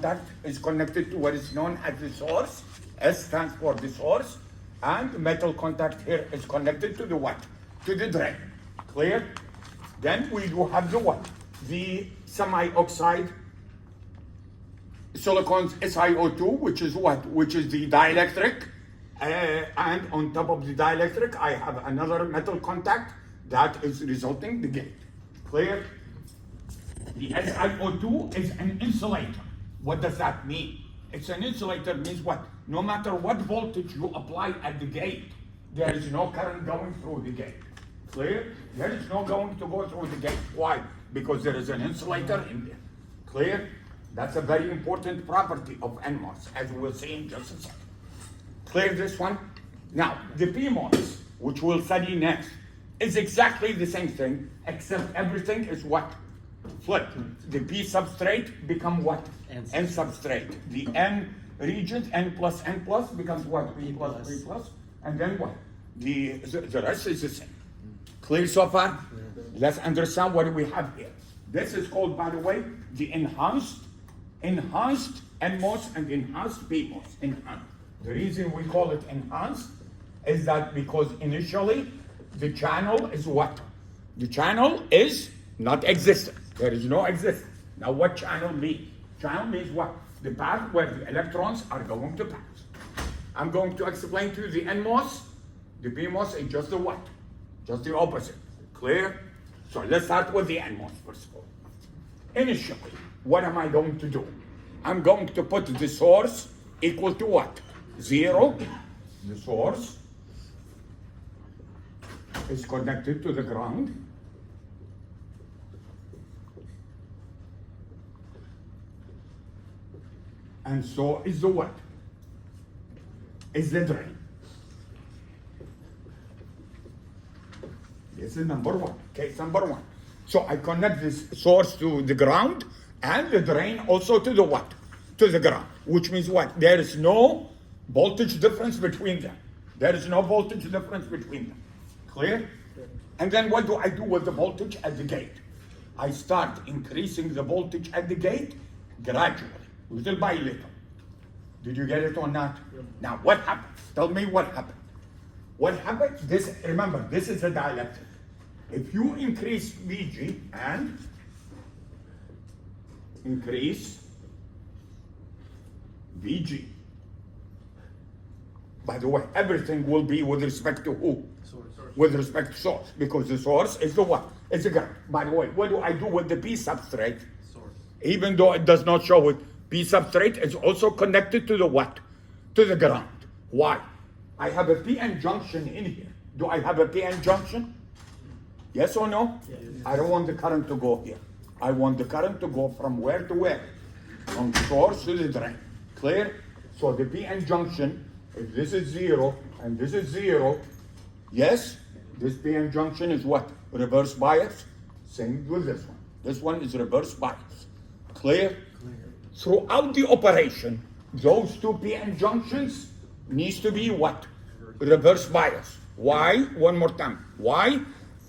That is connected to what is known as the source. S stands for the source. And the metal contact here is connected to the what? To the drain. Clear? Then we do have the what? The semi-oxide silicones SiO2, which is what? Which is the dielectric. And on top of the dielectric, I have another metal contact that is resulting the gate. Clear? The SiO2 is an insulator. What does that mean? It's an insulator means what? No matter what voltage you apply at the gate, there is no current going through the gate. Clear? There is no going to go through the gate. Why? Because there is an insulator in there. Clear? That's a very important property of NMOS, as we'll see in just a second. Clear this one? Now, the PMOS, which we'll study next, is exactly the same thing, except everything is what? Flipped. The P substrate become what? N substrate. The N region, N plus becomes what? P plus, P plus. And then what? The rest is the same. Clear so far? Let's understand what we have here. This is called, by the way, the enhanced NMOS and enhanced PMOS. Enhanced. The reason we call it enhanced is that because initially the channel is what? The channel is not existent. There is no existence. Now what channel means? Channel means what? The path where the electrons are going to pass. I'm going to explain to you the NMOS. The PMOS is just the what? Just the opposite. Clear? So let's start with the NMOS first of all. Initially, what am I going to do? I'm going to put the source equal to what? 0. The source is connected to the ground. And so is the what? Is the drain. This is number one, case number one. So I connect this source to the ground and the drain also to the what? To the ground, which means what? There is no voltage difference between them. There is no voltage difference between them. Clear? And then what do I do with the voltage at the gate? I start increasing the voltage at the gate gradually, little by little. Did you get it or not? Yep. Now what happened? Tell me what happened. What happened? This, remember, this is a dielectric. If you increase Vg and increase Vg, by the way, everything will be with respect to who? Source. With respect to source, because the source is the what? It's the ground. By the way, what do I do with the P substrate? Source. Even though it does not show it, P substrate is also connected to the what? To the ground. Why? I have a PN junction in here. Do I have a PN junction? Yes or no? Yes. I don't want the current to go here. I want the current to go from where to where? From source to the drain. Clear? So the PN junction, if this is 0 and this is 0, yes, this PN junction is what? Reverse bias. Same with this one. This one is reverse bias. Clear? Throughout the operation, those two PN junctions needs to be what? Reverse bias. Why? One more time. Why?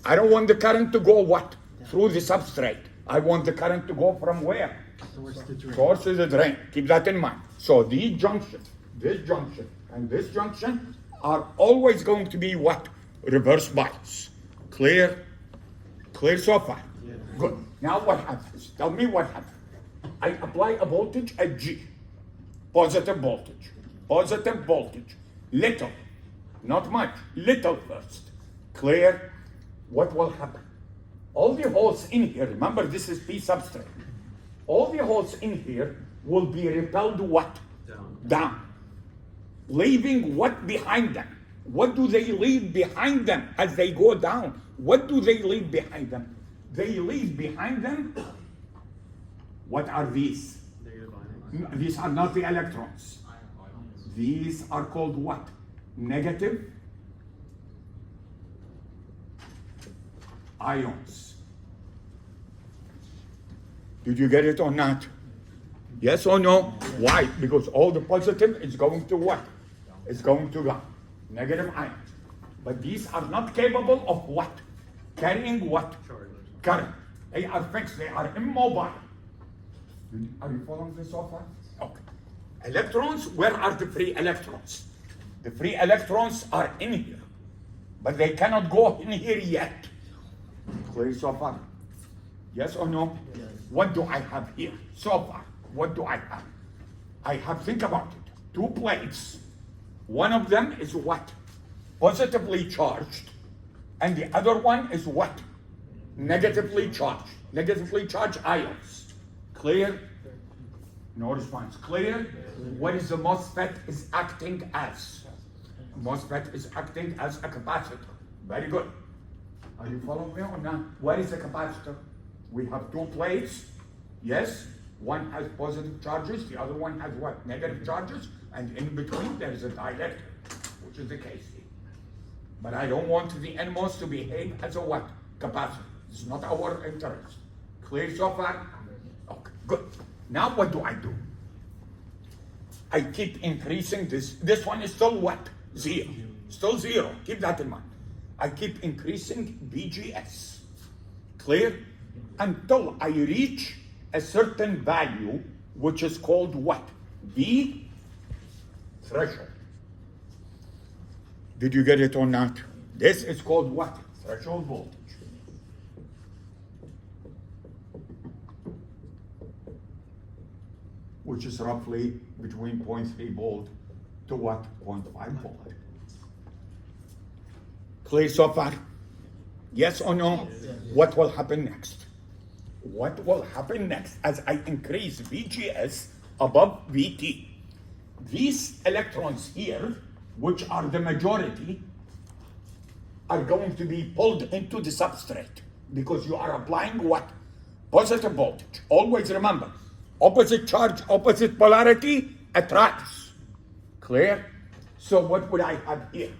I don't want the current to go what? Through the substrate. I want the current to go from where? Source to the drain. Keep that in mind. So these junctions, this junction, and this junction are always going to be what? Reverse bias. Clear? Clear so far? Yeah. Good. Now what happens? Tell me what happens. I apply a voltage at G. Positive voltage. Positive voltage. Little. Not much. Little first. Clear? What will happen? All the holes in here, remember this is P substrate. All the holes in here will be repelled what? Down. Leaving what behind them? What do they leave behind them as they go down? What do they leave behind them? They leave behind them, what are these? These are not the electrons. These are called what? Negative ions. Did you get it or not? Yes or no? Why? Because all the positive is going to what? It's going to down. Negative ions. But these are not capable of what? Carrying what? Current. They are fixed. They are immobile. Are you following this so far? Electrons, where are the free electrons? The free electrons are in here, but they cannot go in here yet. Clear so far? Yes or no? Yes. What do I have here so far? What do I have? I have, think about it, 2 plates. One of them is what? Positively charged. And the other one is what? Negatively charged. Negatively charged ions. Clear? No response. Clear? What is the MOSFET is acting as? MOSFET is acting as a capacitor. Very good. Are you following me or not? What is a capacitor? We have 2 plates. Yes? One has positive charges, the other one has what? Negative charges, and in between there is a dielectric, which is the case here. But I don't want the NMOS to behave as a what? Capacitor. It's not our interest. Clear so far? Okay, good. Now what do? I keep increasing this. This one is still what? 0. Still 0. Keep that in mind. I keep increasing VGS. Clear? Until I reach a certain value, which is called what? V threshold. Did you get it or not? This is called what? Threshold voltage. Which is roughly between 0.3 volt to what? 0.5 volt. Clear so far? Yes or no? Yes. What will happen next? What will happen next as I increase VGS above VT? These electrons here, which are the majority, are going to be pulled into the substrate because you are applying what? Positive voltage. Always remember, opposite charge, opposite polarity attracts. Clear? So what would I have here?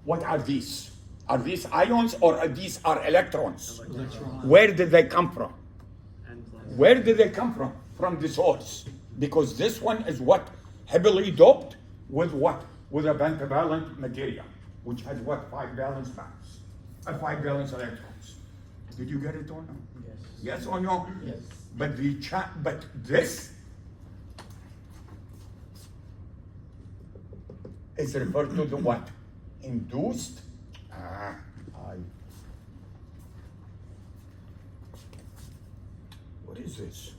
What are these? Are these ions or are these electrons? Electrons. Where did they come from? And plus. Where did they come from? From the source. Because this one is what? Heavily doped with what? With a pentavalent material, which has what? 5 valence bands. 5 valence electrons. Did you get it or no? Yes. Yes or no? Yes. But but this is referred to the what? Induced. What is this?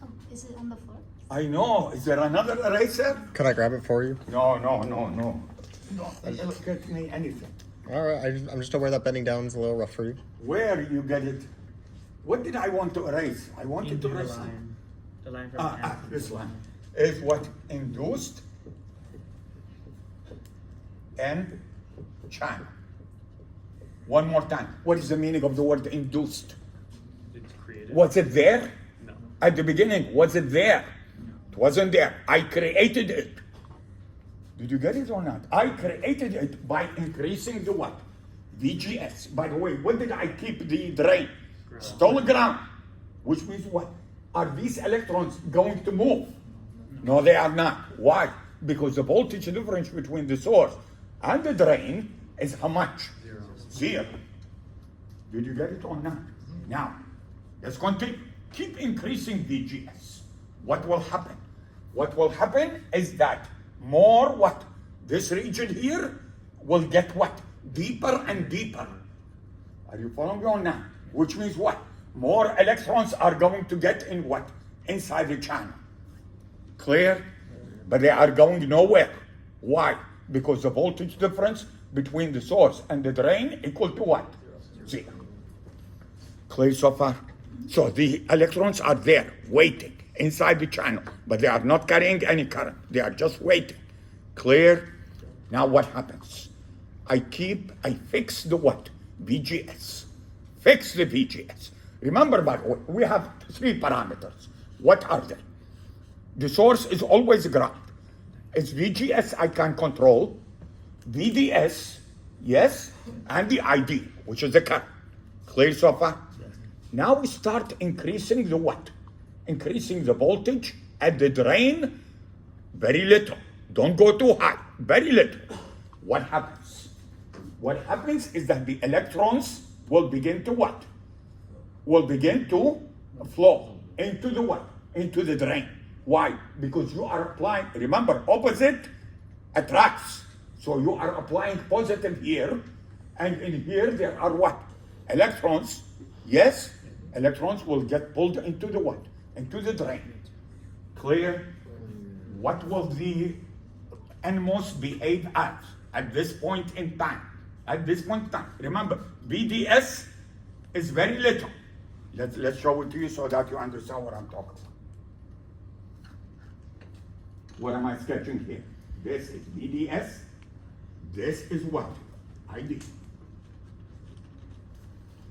Oh, is it on the floor? I know. Is there another eraser? Can I grab it for you? No. No, don't get me anything. All right, I'm just aware that bending down is a little rough for you. Where you get it? What did I want to erase? I wanted Into to the erase it. line. The line from the end. This line is what? Induced and channel. One more time. What is the meaning of the word induced? It's created. Was it there? No. At the beginning, was it there? It wasn't there. I created it. Did you get it or not? I created it by increasing the what? VGS. By the way, when did I keep the drain? Ground. Still ground. Which means what? Are these electrons going to move? No, they are not. Why? Because the voltage difference between the source and the drain is how much? 0. Did you get it or not? Now, let's continue. Keep increasing VGS. What will happen? What will happen is that more what? This region here will get what? Deeper and deeper. Are you following me or not? Which means what? More electrons are going to get in what? Inside the channel. Clear? But they are going nowhere. Why? Because the voltage difference between the source and the drain equal to what? 0. Clear so far? So the electrons are there, waiting inside the channel, but they are not carrying any current. They are just waiting. Clear? Now what happens? I fix the what? VGS. Fix the VGS. Remember, by the way, we have 3 parameters. What are they? The source is always ground. It's VGS I can control, VDS, yes, and the ID, which is the current. Clear so far? Yes. Now we start increasing the what? Increasing the voltage at the drain very little. Don't go too high, very little. What happens? What happens is that the electrons will begin to what? will begin to flow into the what? Into the drain. Why? Because you are applying, remember, opposite attracts. So you are applying positive here, and in here there are what? Electrons. Yes, electrons will get pulled into the what? Into the drain. Clear? What will the NMOS behave as at this point in time? At this point in time. Remember, BDS is very little. Let's show it to you so that you understand what I'm talking about. What am I sketching here? This is BDS. This is what? ID.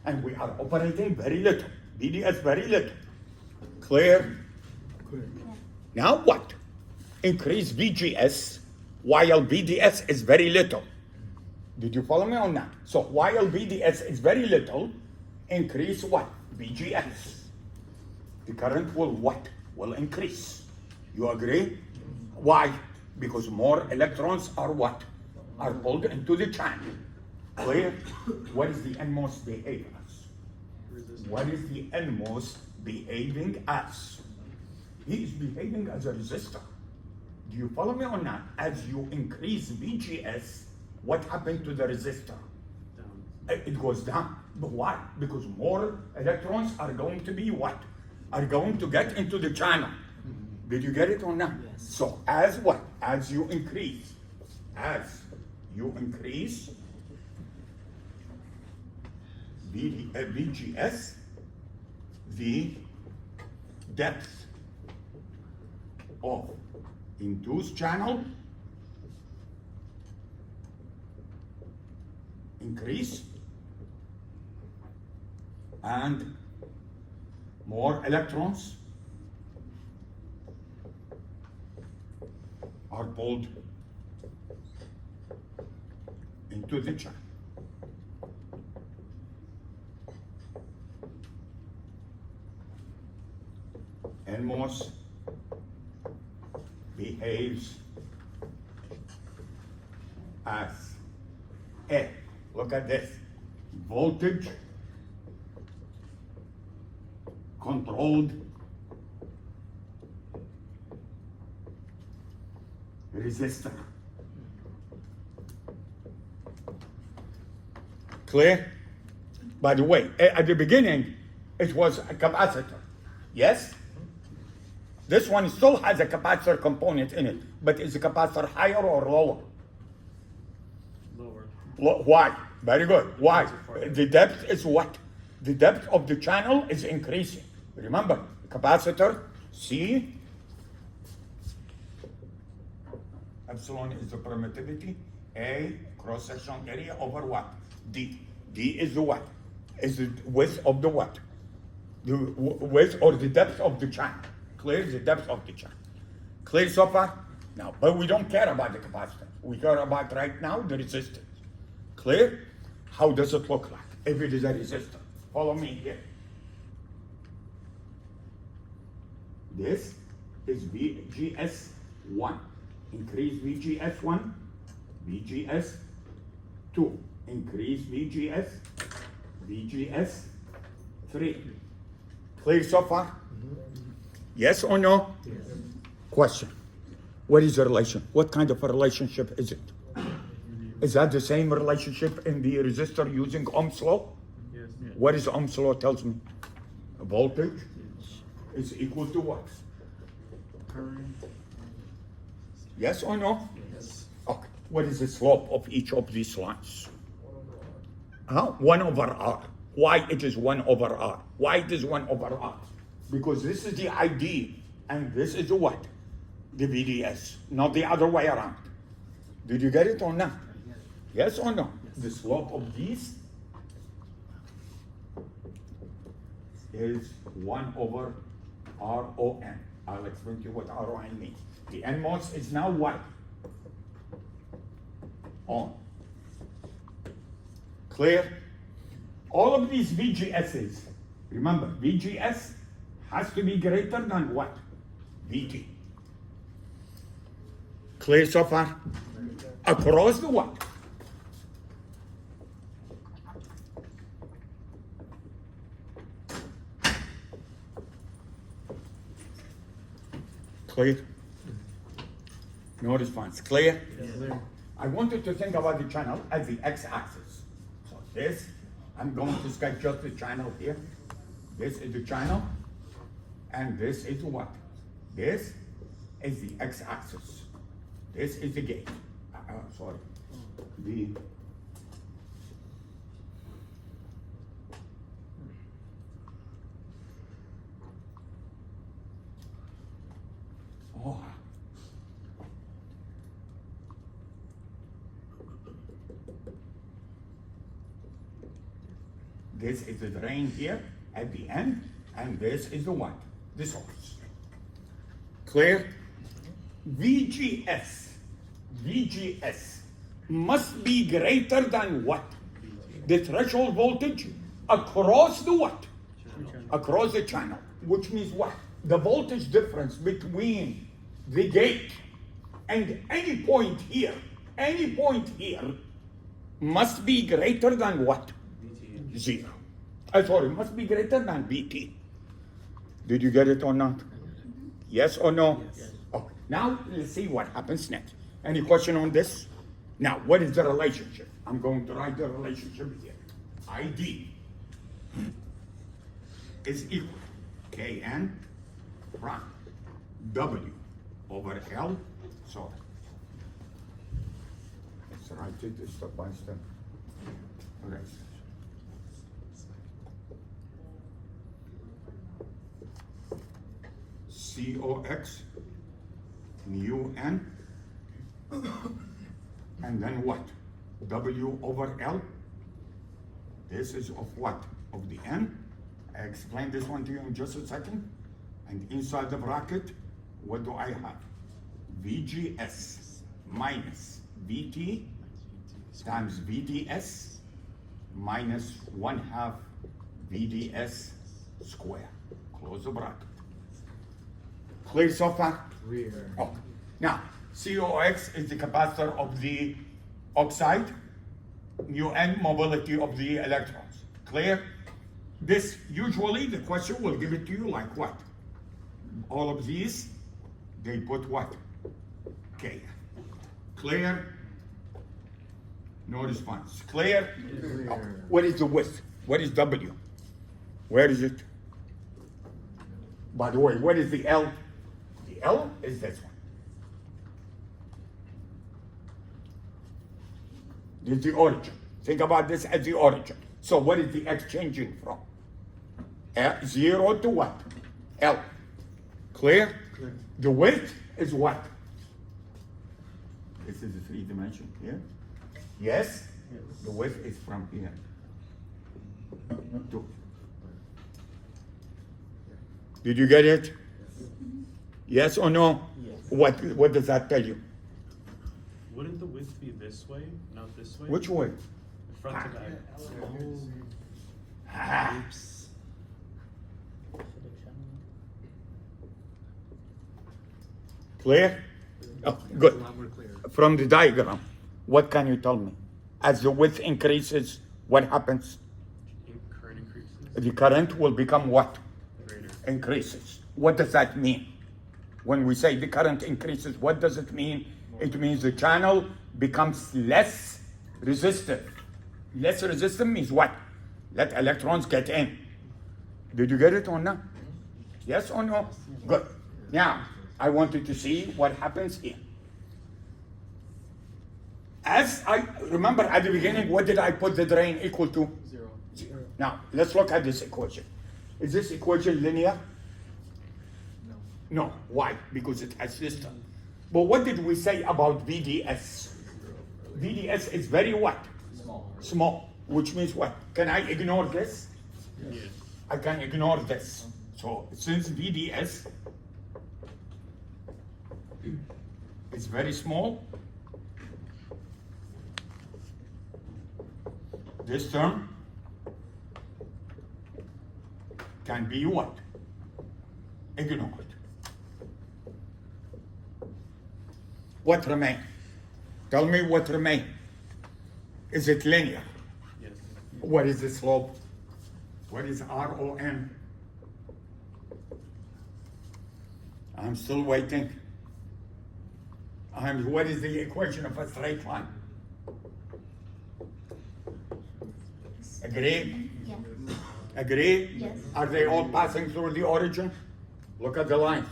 And we are operating very little. BDS very little. Clear? Now what? Increase VGS while BDS is very little. Did you follow me on that? So while BDS is very little, increase what? VGS. The current will what? Will increase. You agree? Why? Because more electrons are what? Are pulled into the channel. Clear? What is the NMOS behaving as? What is the NMOS behaving as? He is behaving as a resistor. Do you follow me on that? As you increase VGS, what happened to the resistor? Down. It goes down. But why? Because more electrons are going to be what? Are going to get into the channel. Did you get it or not? Yes. So as what? As you increase VGS, the depth of induced channel increase, and more electrons are pulled into the channel. NMOS behaves as a, look at this, voltage controlled resistor. Clear? By the way, at the beginning, it was a capacitor. Yes? This one still has a capacitor component in it, but is the capacitor higher or lower? Lower. Why? Very good. Why? The depth is what? The depth of the channel is increasing. Remember, capacitor, C, epsilon is the permittivity, A, cross-sectional area over what? D. D is the what? Is the width of the what? The width or the depth of the channel. Clear? The depth of the channel. Clear so far? Now, but we don't care about the capacitance. We care about right now the resistance. Clear? How does it look like if it is a resistor? Follow me here. This is VGS1. Increase VGS1, VGS2. Increase VGS, VGS3. Clear so far? Yes or no? Yes. Question. What is the relation? What kind of a relationship is it? Is that the same relationship in the resistor using Ohm's law? Yes. What is Ohm's law tells me? A voltage is equal to what? Current. Yes or no? Yes. Okay. What is the slope of each of these lines? 1 over R. Why it is 1 over R? Why it is 1 over R? Because this is the ID and this is the what? The VDS, not the other way around. Did you get it or not? Yes or no? Yes. The slope of these is 1 over RON. I'll explain to you what RON means. The NMOS is now what? On. Clear? All of these VGSs, remember, VGS has to be greater than what? VT. Clear so far? Across the what? Clear? No response. Clear? Clear. I want you to think about the channel as the x-axis. So this, I'm going to sketch just the channel here. This is the channel, and this is what? This is the x-axis. This is the gate. Sorry. The oh. This is the drain here at the end, and this is the what? The source. Clear? VGS must be greater than what? The threshold voltage across the what? Across the channel, which means what? The voltage difference between the gate and any point here must be greater than what? Zero. Sorry, must be greater than VT. Did you get it or not? Yes or no? Yes. Okay. Now let's see what happens next. Any question on this? Now, what is the relationship? I'm going to write the relationship here. ID is equal Kn prime W over L. Sorry. Let's write it step by step. Okay. COX mu n, and then what? W over L. This is of what? Of the n. I explain this one to you in just a second. And inside the bracket, what do I have? VGS minus VT times VDS minus 1/2 VDS square. Close the bracket. Clear so far? Clear. Okay. Now, COX is the capacitor of the oxide, mu n mobility of the electrons. Clear? This, usually the question will give it to you like what? All of these, they put what? K. Clear? No response. Clear? Clear. Okay. What is the width? What is W? Where is it? By the way, what is the L? The L is this one. This is the origin. Think about this as the origin. So what is the X changing from? 0 to what? L. Clear? Clear. The width is what? This is the 3 dimension here. Yes? Yes. The width is from here to. Did you get it? Yes or no? Yes. What does that tell you? Wouldn't the width be this way, not this way? Which way? Front to back. Ah. Clear? Oh, good. A lot more clear. From the diagram, what can you tell me? As the width increases, what happens? Current increases. The current will become what? Greater. Increases. What does that mean? When we say the current increases, what does it mean? It means the channel becomes less resistive. Less resistive means what? Let electrons get in. Did you get it or not? Yes or no? Good. Now, I want you to see what happens here. As I remember at the beginning, what did I put the drain equal to? 0. Now, let's look at this equation. Is this equation linear? No. No. Why? Because it has system. But what did we say about VDS? VDS is very what? Small. Small. Which means what? Can I ignore this? Yes. I can ignore this. So since VDS is very small, this term can be what? Ignored. What remain? Tell me what remain. Is it linear? Yes. What is the slope? What is RON? I'm still waiting. What is the equation of a straight line? Agree? Yes. Agree? Yes. Are they all passing through the origin? Look at the lines.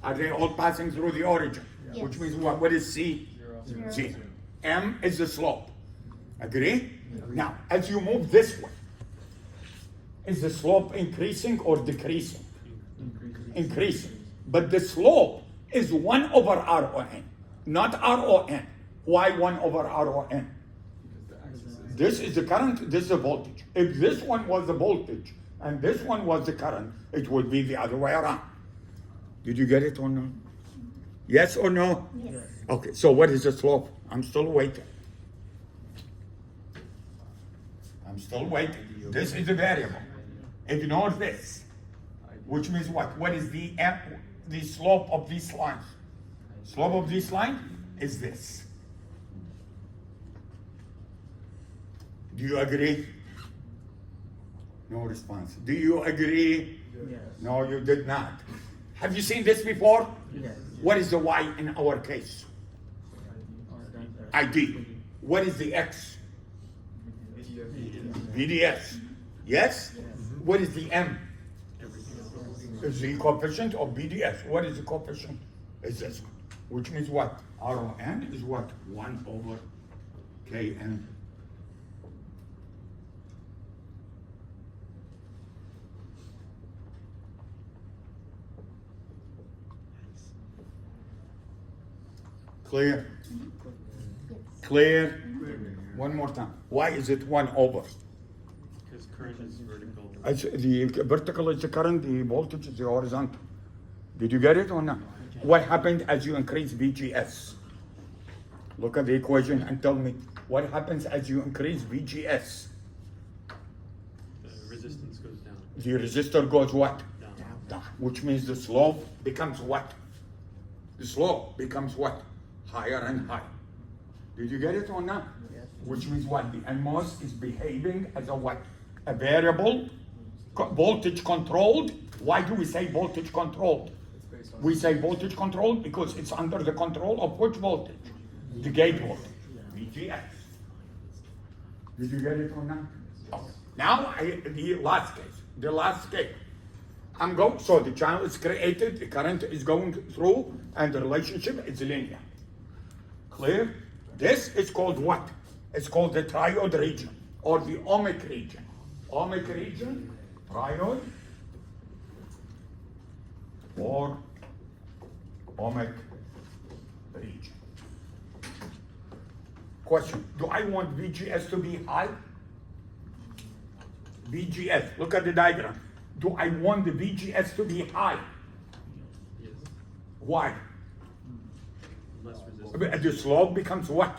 Are they all passing through the origin? Yes. Which means what? What is C? Zero. Z. M is the slope. Agree? Now, as you move this way, is the slope increasing or decreasing? Increasing. But the slope is 1 over RON, not RON. Why 1 over RON? This is the current, this is the voltage. If this one was the voltage and this one was the current, it would be the other way around. Did you get it or no? Yes or no? Yes. Okay, so what is the slope? I'm still waiting. I'm still waiting. This is a variable. Ignore this. Which means what? What is the slope of these lines? Slope of this line is this. Do you agree? No response. Do you agree? Yes. No, you did not. Have you seen this before? Yes. What is the y in our case? ID. What is the x? VDS. Yes? What is the m? Is the coefficient of BDS. What is the coefficient? Is this one. Which means what? RON is what? 1 over Kn. Clear? Yes. Clear? One more time. Why is it 1 over? Because current is vertical. The vertical is the current, the voltage is the horizontal. Did you get it or not? What happened as you increase VGS? Look at the equation and tell me what happens as you increase VGS. The resistance goes down. The resistor goes what? Down. Down. Which means the slope becomes what? The slope becomes what? Higher and higher. Did you get it or not? Yes. Which means what? The NMOS is behaving as a what? A variable, voltage controlled. Why do we say voltage controlled? We say voltage controlled because it's under the control of which voltage? The gate voltage, VGS. Did you get it or not? Okay. Now, the last case. So the channel is created, the current is going through, and the relationship is linear. Clear? This is called what? It's called the triode region, or the ohmic region. Ohmic region, triode, or ohmic region. Question, do I want VGS to be high? VGS, look at the diagram. Do I want the VGS to be high? Yes. Why? Less resistance. The slope becomes what?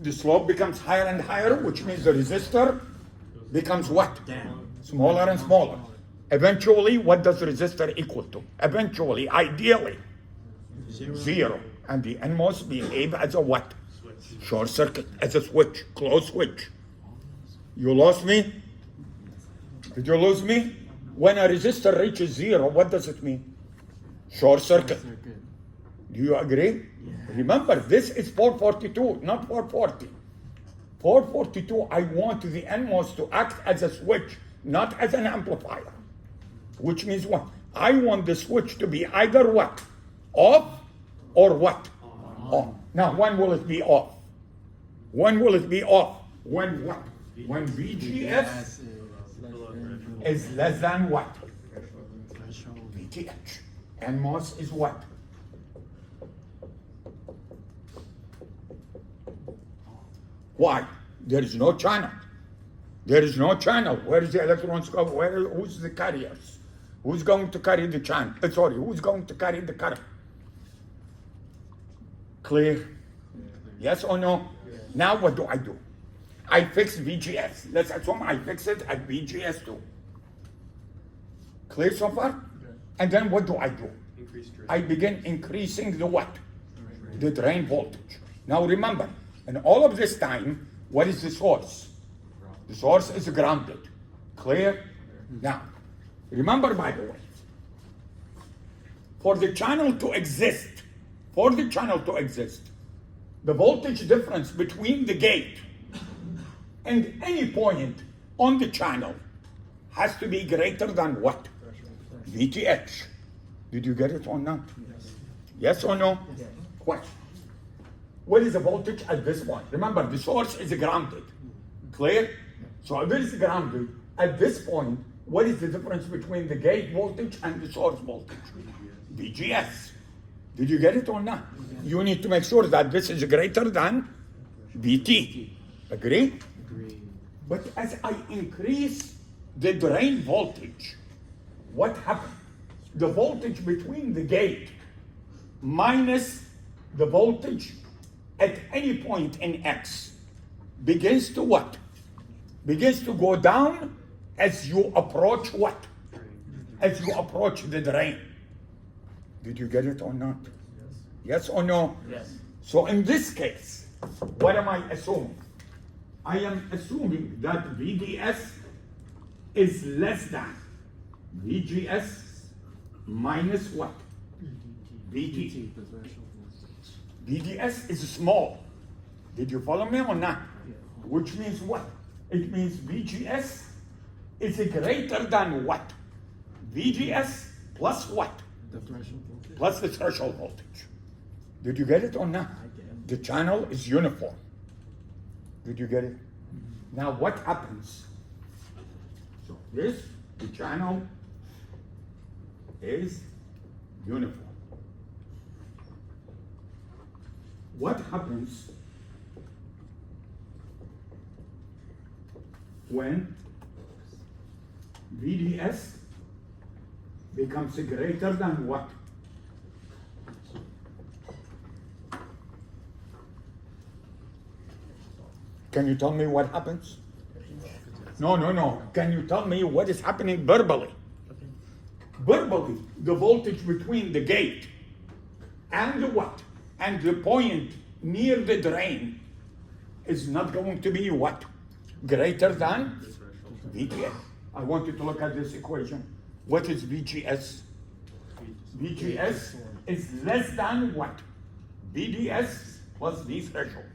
The slope becomes higher and higher, which means the resistor becomes what? Smaller and smaller. Eventually, what does resistor equal to? Eventually, ideally, 0. And the NMOS behave as a what? Switch. Short circuit, as a switch, closed switch. You lost me? Did you lose me? When a resistor reaches 0, what does it mean? Short circuit. Do you agree? Remember, this is 442, not 440. 442, I want the NMOS to act as a switch, not as an amplifier. Which means what? I want the switch to be either what? Off or what? On. Now, when will it be off? When will it be off? When what? When VGS is less than what? VTH. NMOS is what? Why? There is no channel. There is no channel. Where is the electrons go? Who's the carriers? Who's going to carry the channel? Who's going to carry the current? Clear? Yes or no? Now what do? I fix VGS. Let's assume I fix it at VGS2. Clear so far? And then what do? Increase drain. I begin increasing the what? The drain voltage. Now remember, in all of this time, what is the source? The source is grounded. Clear? Now, remember by the way, for the channel to exist, the voltage difference between the gate and any point on the channel has to be greater than what? VTH. Did you get it or not? Yes or no? Question. What is the voltage at this point? Remember, the source is grounded. Clear? So if it is grounded, at this point, what is the difference between the gate voltage and the source voltage? VGS. Did you get it or not? You need to make sure that this is greater than VT. Agree? But as I increase the drain voltage, what happens? The voltage between the gate minus the voltage at any point in X begins to what? Begins to go down as you approach what? As you approach the drain. Did you get it or not? Yes or no? Yes. So in this case, what am I assuming? I am assuming that VDS is less than VGS minus what? VT. VDS is small. Did you follow me or not? Which means what? It means VGS is greater than what? VGS plus what? The threshold voltage. Plus the threshold voltage. Did you get it or not? The channel is uniform. Did you get it? Now what happens? So this, the channel is uniform. What happens when VDS becomes greater than what? Can you tell me what happens? No. Can you tell me what is happening verbally? Verbally, the voltage between the gate and the what? And the point near the drain is not going to be what? Greater than VGS. I want you to look at this equation. What is VGS? VGS is less than what? VDS plus V threshold.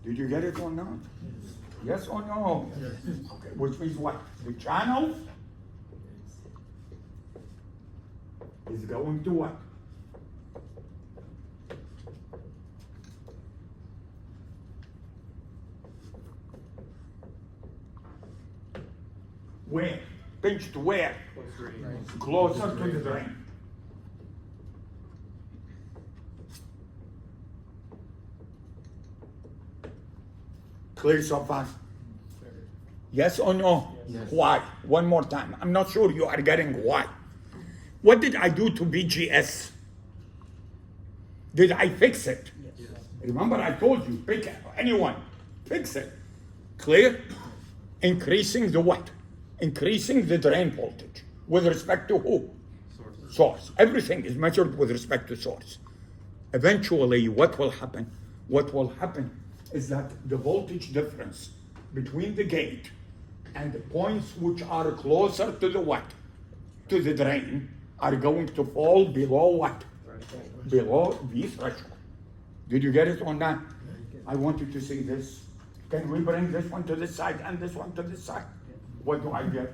Did you get it or not? Yes or no? Yes. Okay, which means what? The channel is going to what? Where? Pinched where? Closer to the drain. Clear so far? Yes or no? Yes. Why? One more time. I'm not sure you are getting why. What did I do to VGS? Did I fix it? Yes. Remember I told you, pick anyone, fix it. Clear? Increasing the what? Increasing the drain voltage. With respect to who? Source. Everything is measured with respect to source. Eventually, what will happen? What will happen is that the voltage difference between the gate and the points which are closer to the what? To the drain are going to fall below what? Below V threshold. Did you get it or not? I want you to see this. Can we bring this one to this side and this one to this side? What do I get?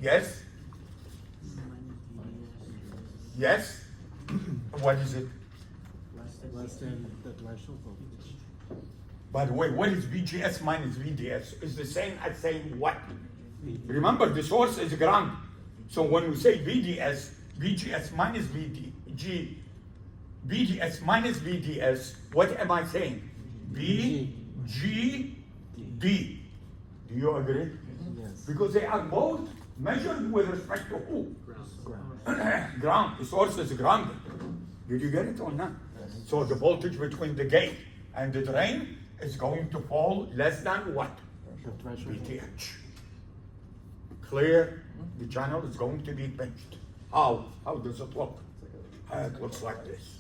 Yes? Yes? What is it? Less than the threshold voltage. By the way, what is VGS minus VDS? It's the same as saying what? Remember, the source is ground. So when we say VGS minus VGS minus VDS, what am I saying? VGD. Do you agree? Yes. Because they are both measured with respect to who? Ground. Ground. The source is grounded. Did you get it or not? So the voltage between the gate and the drain is going to fall less than what? The threshold voltage. VTH. Clear? The channel is going to be pinched. How? How does it look? It looks like this.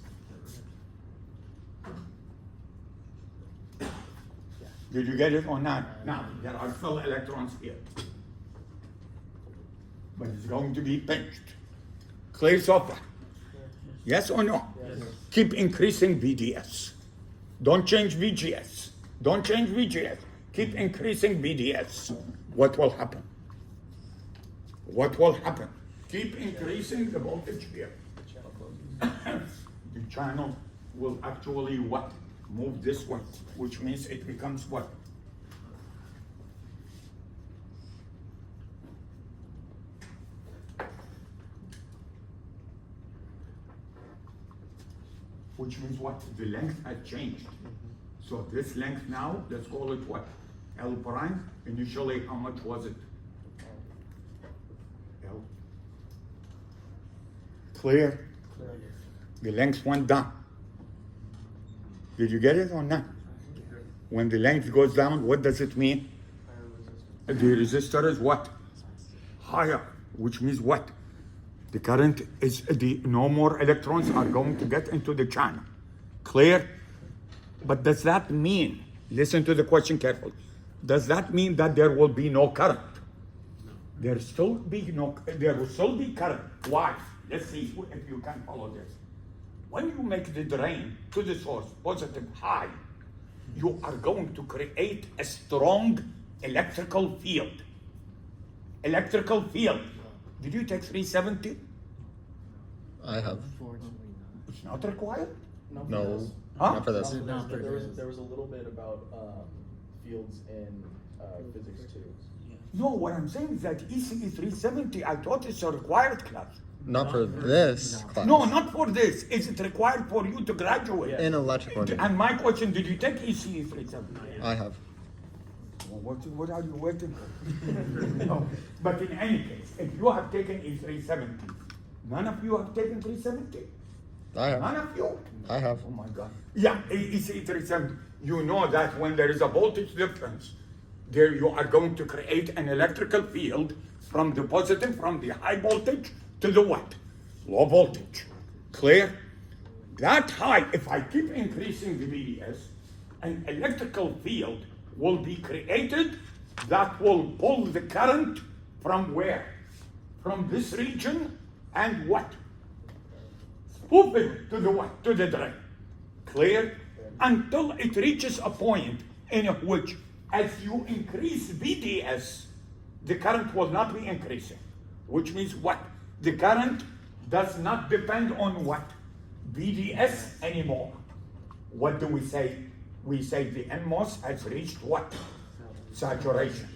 Did you get it or not? Now, there are still electrons here. but it's going to be pinched. Clear so far? Yes or no? Yes. Keep increasing VDS. Don't change VGS. Don't change VGS. Keep increasing VDS. What will happen? What will happen? Keep increasing the voltage here. The channel will actually what? Move this way, which means it becomes what? Which means what? The length had changed. So this length now, let's call it what? L prime. Initially, how much was it? L. Clear? The length went down. Did you get it or not? When the length goes down, what does it mean? The resistor is what? Higher, which means what? The current is no more electrons are going to get into the channel. Clear? But does that mean, listen to the question carefully, does that mean that there will be no current? There will still be current. Why? Let's see if you can follow this. When you make the drain to the source positive high, you are going to create a strong electrical field. Electrical field. Did you take 370? I have. Unfortunately It's not required? No. Huh? Not for this. Not for this. There was a little bit about fields in physics too. No, what I'm saying is that ECE 370, I thought it's a required class. Not for this class. No, not for this. Is it required for you to graduate? In electrical engineering. And my question, did you take ECE 370? I have. Well, what are you waiting for? No. But in any case, if you have taken E370, none of you have taken 370? I have. None of you? I have. Oh my God. Yeah, EC370, you know that when there is a voltage difference, there you are going to create an electrical field from the positive, from the high voltage to the what? Low voltage. Clear? That high, if I keep increasing the VDS, an electrical field will be created that will pull the current from where? From this region and what? Spoof it to the what? To the drain. Clear? Until it reaches a point in which as you increase VDS, the current will not be increasing. Which means what? The current does not depend on what? VDS anymore. What do we say? We say the NMOS has reached what? Saturation.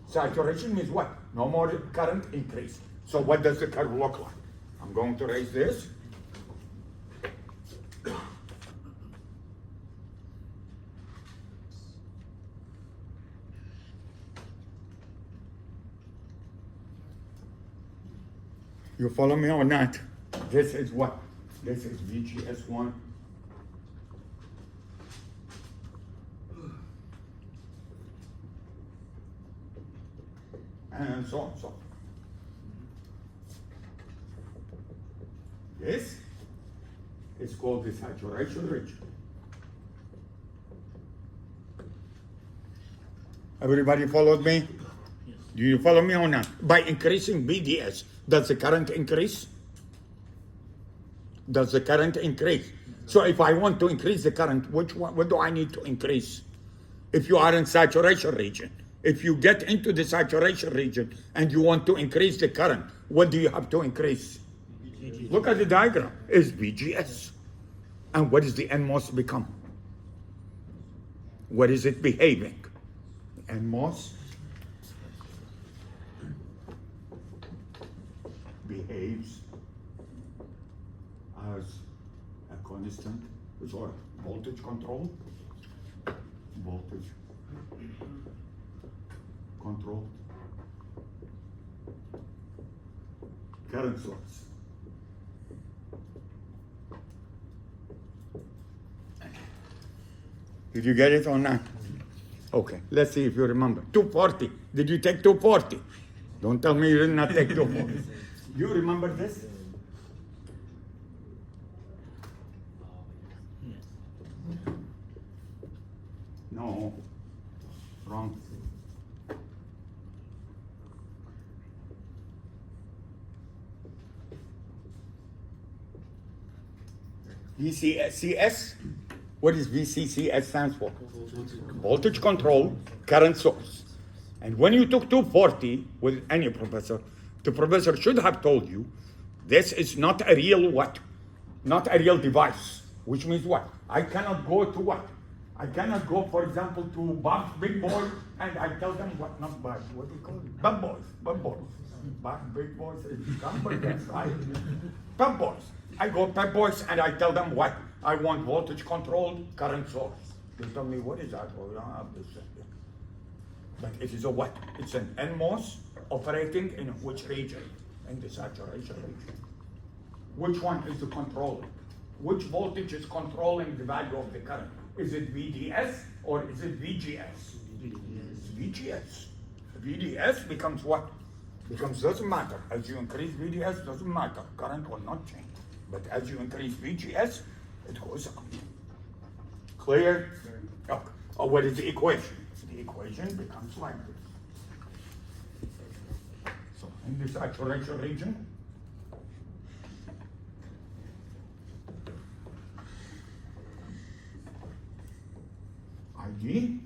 Saturation means what? No more current increase. So what does the curve look like? I'm going to raise this. You follow me or not? This is what? This is VGS1. And so on, so on. This is called the saturation region. Everybody followed me? Do you follow me or not? By increasing VDS, does the current increase? Does the current increase? So if I want to increase the current, what do I need to increase? If you are in saturation region, if you get into the saturation region and you want to increase the current, what do you have to increase? Look at the diagram. It's VGS. And what does the NMOS become? What is it behaving? NMOS behaves as a constant, or voltage control, voltage control, current source. Did you get it or not? Okay, let's see if you remember. 240. Did you take 240? Don't tell me you did not take 240. You remember this? No. Wrong. VCCS, what is VCCS stands for? Voltage control current source. And when you took 240 with any professor, the professor should have told you this is not a real what? Not a real device. Which means what? I cannot go to what? I cannot go, for example, to Bob's Big Boy and I tell them what? Not Bob's, what do you call it? Bub Boys. Bob's Big Boys is hamburgers, right? Pep Boys. I go Pep Boys and I tell them what? I want voltage controlled current source. They tell me, what is that? Oh, we don't have this. But it is a what? It's an NMOS operating in which region? In the saturation region. Which one is the controller? Which voltage is controlling the value of the current? Is it VDS or is it VGS? It's VGS. VDS becomes what? Doesn't matter. As you increase VDS, doesn't matter. Current will not change. But as you increase VGS, it goes up. Clear? Okay. Oh, what is the equation? The equation becomes like this. So in the saturation region, ID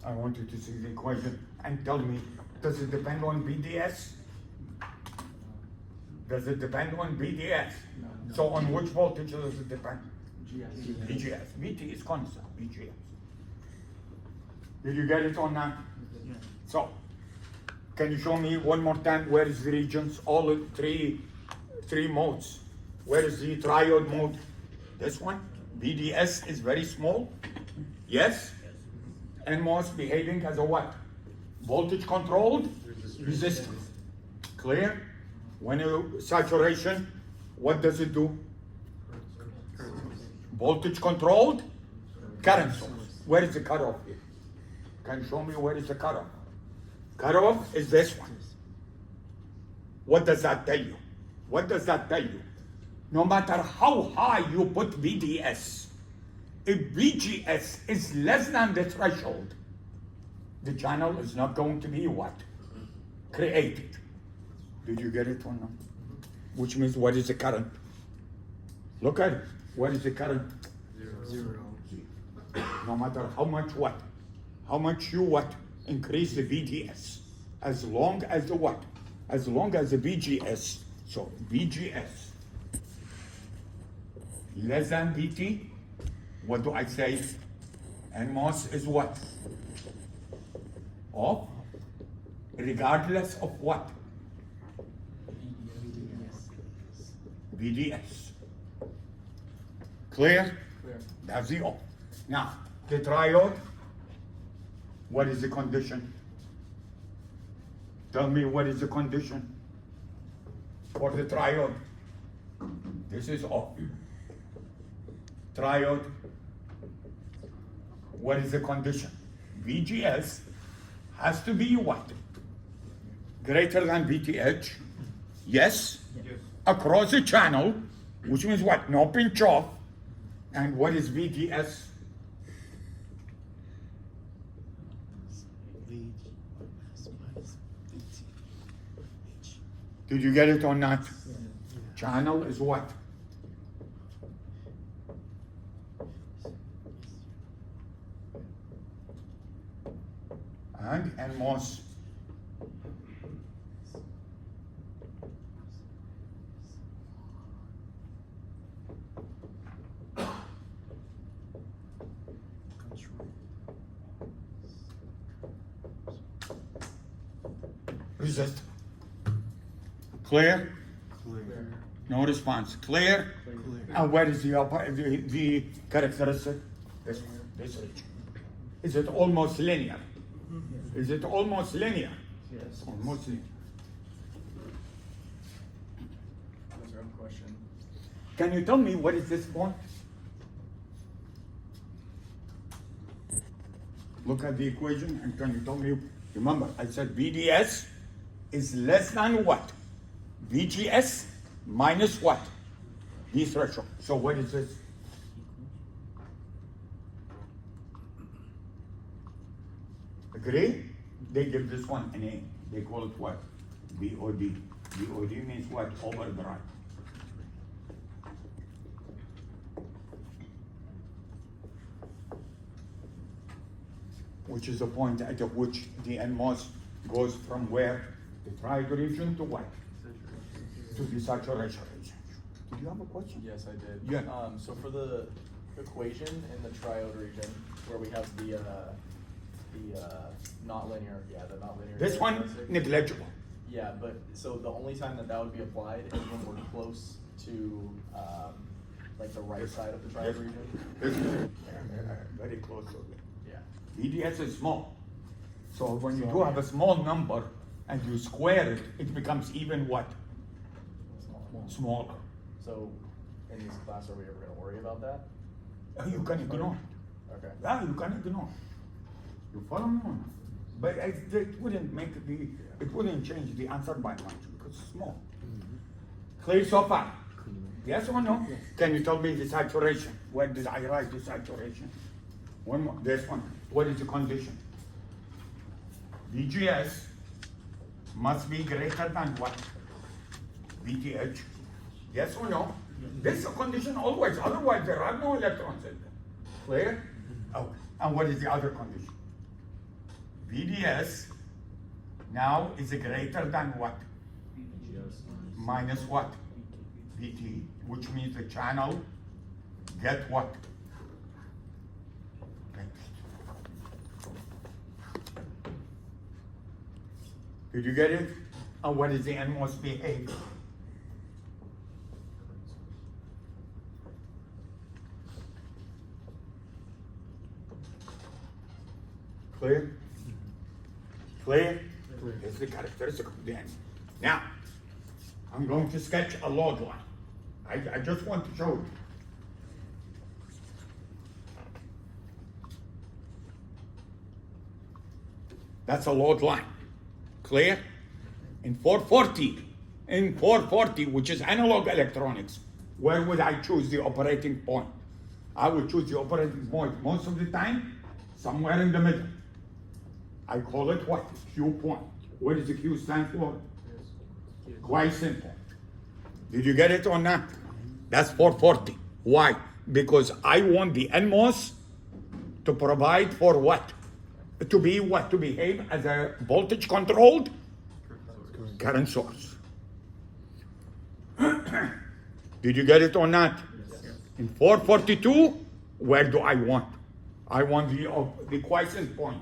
I want you to see the equation and tell me, does it depend on BDS? Does it depend on BDS? No. So on which voltage does it depend? VGS. VT is constant, VGS. Did you get it on that? Yeah. So, can you show me one more time where is the regions? All three modes. Where is the triode mode? This one? BDS is very small. Yes? NMOS behaving as a what? Voltage controlled resistor. Clear? When you saturation, what does it do? Voltage controlled current source. Where is the cutoff here? Can you show me where is the cutoff? Cutoff is this one. What does that tell you? What does that tell you? No matter how high you put VDS, if VGS is less than the threshold, the channel is not going to be what? Created. Did you get it or not? Which means what is the current? Look at it. What is the current? Zero. No matter how much what? How much you what? Increase the VDS. As long as the what? As long as the VGS. So VGS less than VT. What do I say? NMOS is what? Off, regardless of what? VDS. Clear? Clear. That's the off. Now, the triode, what is the condition? Tell me what is the condition for the triode? This is off. Triode, what is the condition? VGS has to be what? Greater than VTH? Yes? Yes. Across the channel, which means what? No pinch off. And what is VDS? Did you get it or not? Channel is what? And NMOS. Resist. Clear? Clear. No response. Clear? And where is the characteristic? This region. Is it almost linear? Is it almost linear? Yes. Almost linear. That's our own question. Can you tell me what is this point? Look at the equation and can you tell me, remember I said VDS is less than what? VGS minus what? D threshold. So what is this? Agree? They give this one an A. They call it what? BOD. BOD means what? Overdrive. Which is the point at which the NMOS goes from where? The triode region to what? To the saturation region. Did you have a question? Yes, I did. Yeah. So for the equation in the triode region, where we have the not linear, the not linear. This one, characteristic. negligible. Yeah, but so the only time that would be applied is when we're close to like the right side of the triode region. This very close to it. Yeah. VDS is small. So when you do have a small number and you square it, it becomes even what? Smaller. So in this class, are we ever going to worry about that? You can ignore. Okay. Yeah, you can ignore. You follow me on? But it wouldn't it wouldn't change the answer by much because it's small. Clear so far? Yes or no? Yes. Can you tell me the saturation? Where did I write the saturation? One more, this one. What is the condition? VGS must be greater than what? VTH. Yes or no? This is a condition always, otherwise there are no electrons in there. Clear? Oh, and what is the other condition? VDS now is greater than what? Minus what? VT, which means the channel get what? Did you get it? And what is the NMOS behavior? Clear? Clear? It's the characteristic of the NMOS. Now, I'm going to sketch a log line. I just want to show you. That's a load line. Clear? In 440, which is analog electronics, where would I choose the operating point? I would choose the operating point most of the time somewhere in the middle. I call it what? Q point. What does the Q stand for? Quite simple. Did you get it or not? That's 440. Why? Because I want the NMOS to provide for what? To be what? To behave as a voltage controlled current source. Did you get it or not? Yes. In 442, where do I want? I want the quiescent point.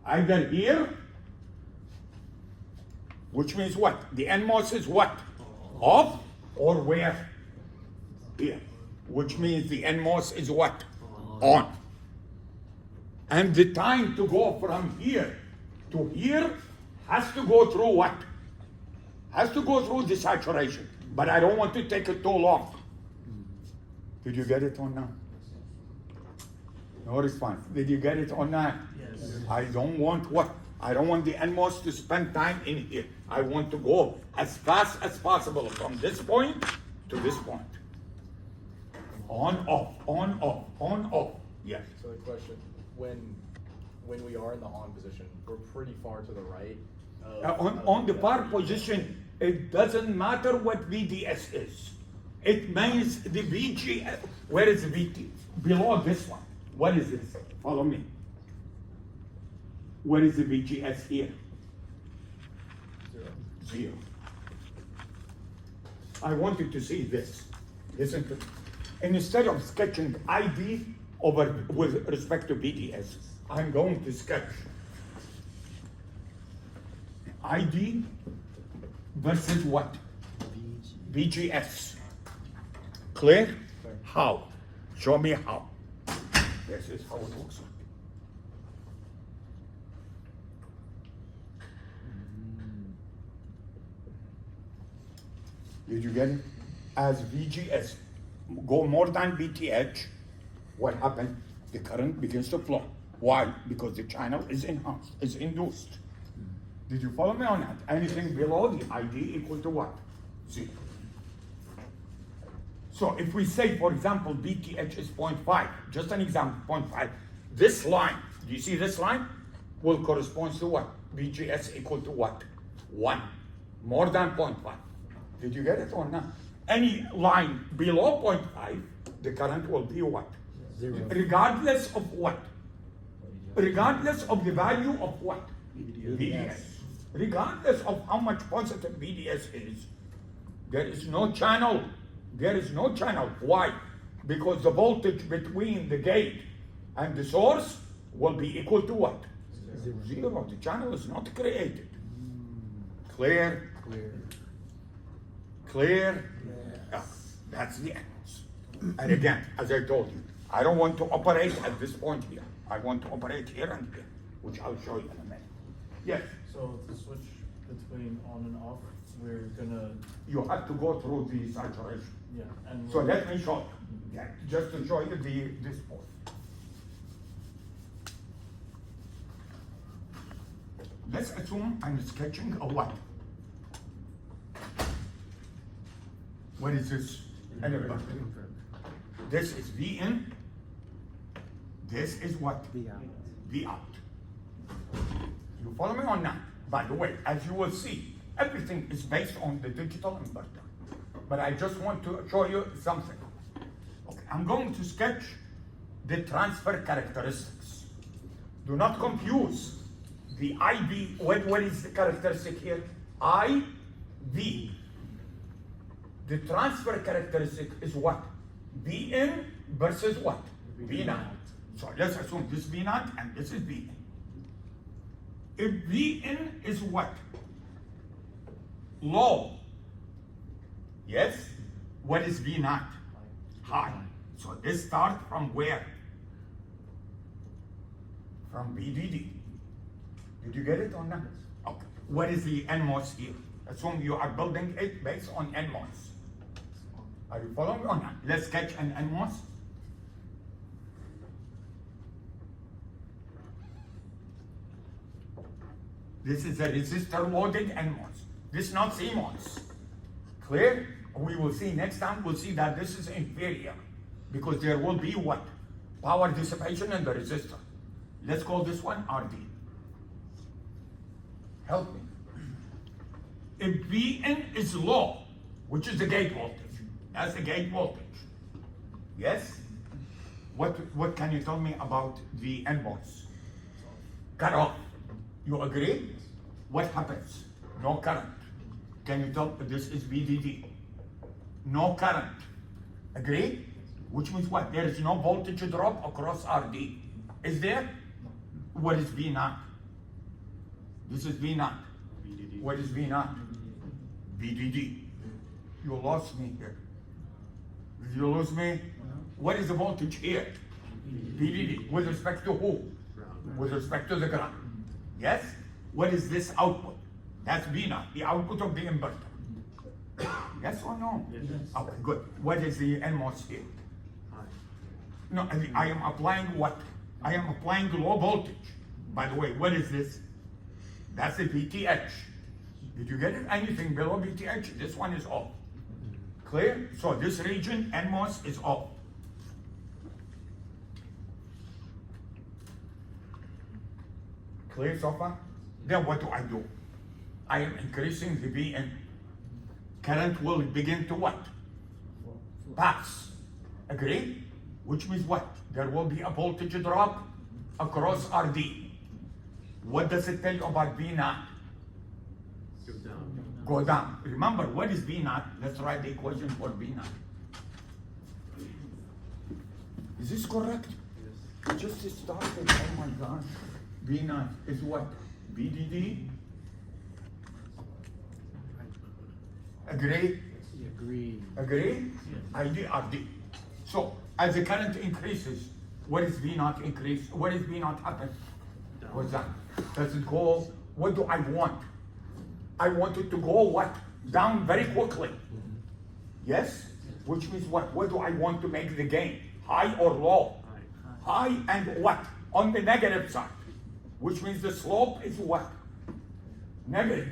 Either here, which means what? The NMOS is what? Off, or where? Here. Which means the NMOS is what? On. And the time to go from here to here has to go through what? Has to go through the saturation. But I don't want to take it too long. Did you get it or not? No response. Did you get it or not? Yes. I don't want what? I don't want the NMOS to spend time in here. I want to go as fast as possible from this point to this point. On, off, on, off, on, off. Yes. So the question, when we are in the on position, we're pretty far to the right. On the far position, it doesn't matter what VDS is. It means the VG, where is the VT? Below this one. What is this? Follow me. Where is the VGS here? Zero. I want you to see this. Listen to me. And instead of sketching ID with respect to VDS, I'm going to sketch ID versus what? VGS. Clear? How? Show me how. This is how it looks like. Did you get it? As VGS go more than VTH, what happened? The current begins to flow. Why? Because the channel is enhanced, is induced. Did you follow me on that? Anything below the ID equal to what? Zero. So if we say, for example, BTH is 0.5, just an example, 0.5, this line, do you see this line? Will correspond to what? BGS equal to what? 1, more than 0.5. Did you get it or not? Any line below 0.5, the current will be what? 0. Regardless of what? Regardless of the value of what? BDS. Regardless of how much positive BDS is, there is no channel. There is no channel. Why? Because the voltage between the gate and the source will be equal to what? 0. The channel is not created. Clear? Clear. Clear? Yeah, that's the answer. And again, as I told you, I don't want to operate at this point here. I want to operate here and here, which I'll show you in a minute. Yes, So to switch between on and off, we're gonna, you have to go through the saturation. yeah, and. So let me show you, yeah, just to show you this point. Let's assume I'm sketching a what? What is this? An inverter. This is V in. This is what? V out. V out. You follow me or not? By the way, as you will see, everything is based on the digital inverter. But I just want to show you something. Okay, I'm going to sketch the transfer characteristics. Do not confuse the IV. What is the characteristic here? IV. The transfer characteristic is what? V in versus what? V naught. So let's assume this V naught and this is V in. If V in is what? Low. Yes? What is V naught? High. So this starts from where? From VDD. Did you get it or not? Okay. What is the NMOS here? Assume you are building it based on NMOS. Are you following or not? Let's sketch an NMOS. This is a resistor loaded NMOS. This is not CMOS. Clear? We will see next time, we'll see that this is inferior because there will be what? Power dissipation in the resistor. Let's call this one RD. Help me. If Vn is low, which is the gate voltage, that's the gate voltage. Yes? What can you tell me about the NMOS? Cut off. You agree? What happens? No current. Can you tell this is VDD? No current. Agree? Which means what? There is no voltage drop across RD. Is there? What is V naught? This is V naught. VDD. What is V naught? VDD. You lost me here. Did you lose me? What is the voltage here? VDD. With respect to who? With respect to the ground. Yes? What is this output? That's V naught, the output of the inverter. Yes or no? Yes. Okay, good. What is the NMOS here? High. No, I am applying what? I am applying low voltage. By the way, what is this? That's the VTH. Did you get it? Anything below VTH, this one is off. Clear? So this region, NMOS, is off. Clear so far? Then what do? I am increasing the Vn. Current will begin to what? Pass. Agree? Which means what? There will be a voltage drop across RD. What does it tell you about V naught? Go down. Go down. Remember, what is V naught? Let's write the equation for V naught. Is this correct? Yes. Just started, oh my God. V naught is what? VDD? Agree? Agree. Agree? ID RD. So, as the current increases, what is V naught increase? What is V naught happen? What's that? Does it go, what do I want? I want it to go what? Down very quickly. Yes? Which means what? What do I want to make the gain? High or low? High. High and what? On the negative side. Which means the slope is what? Negative.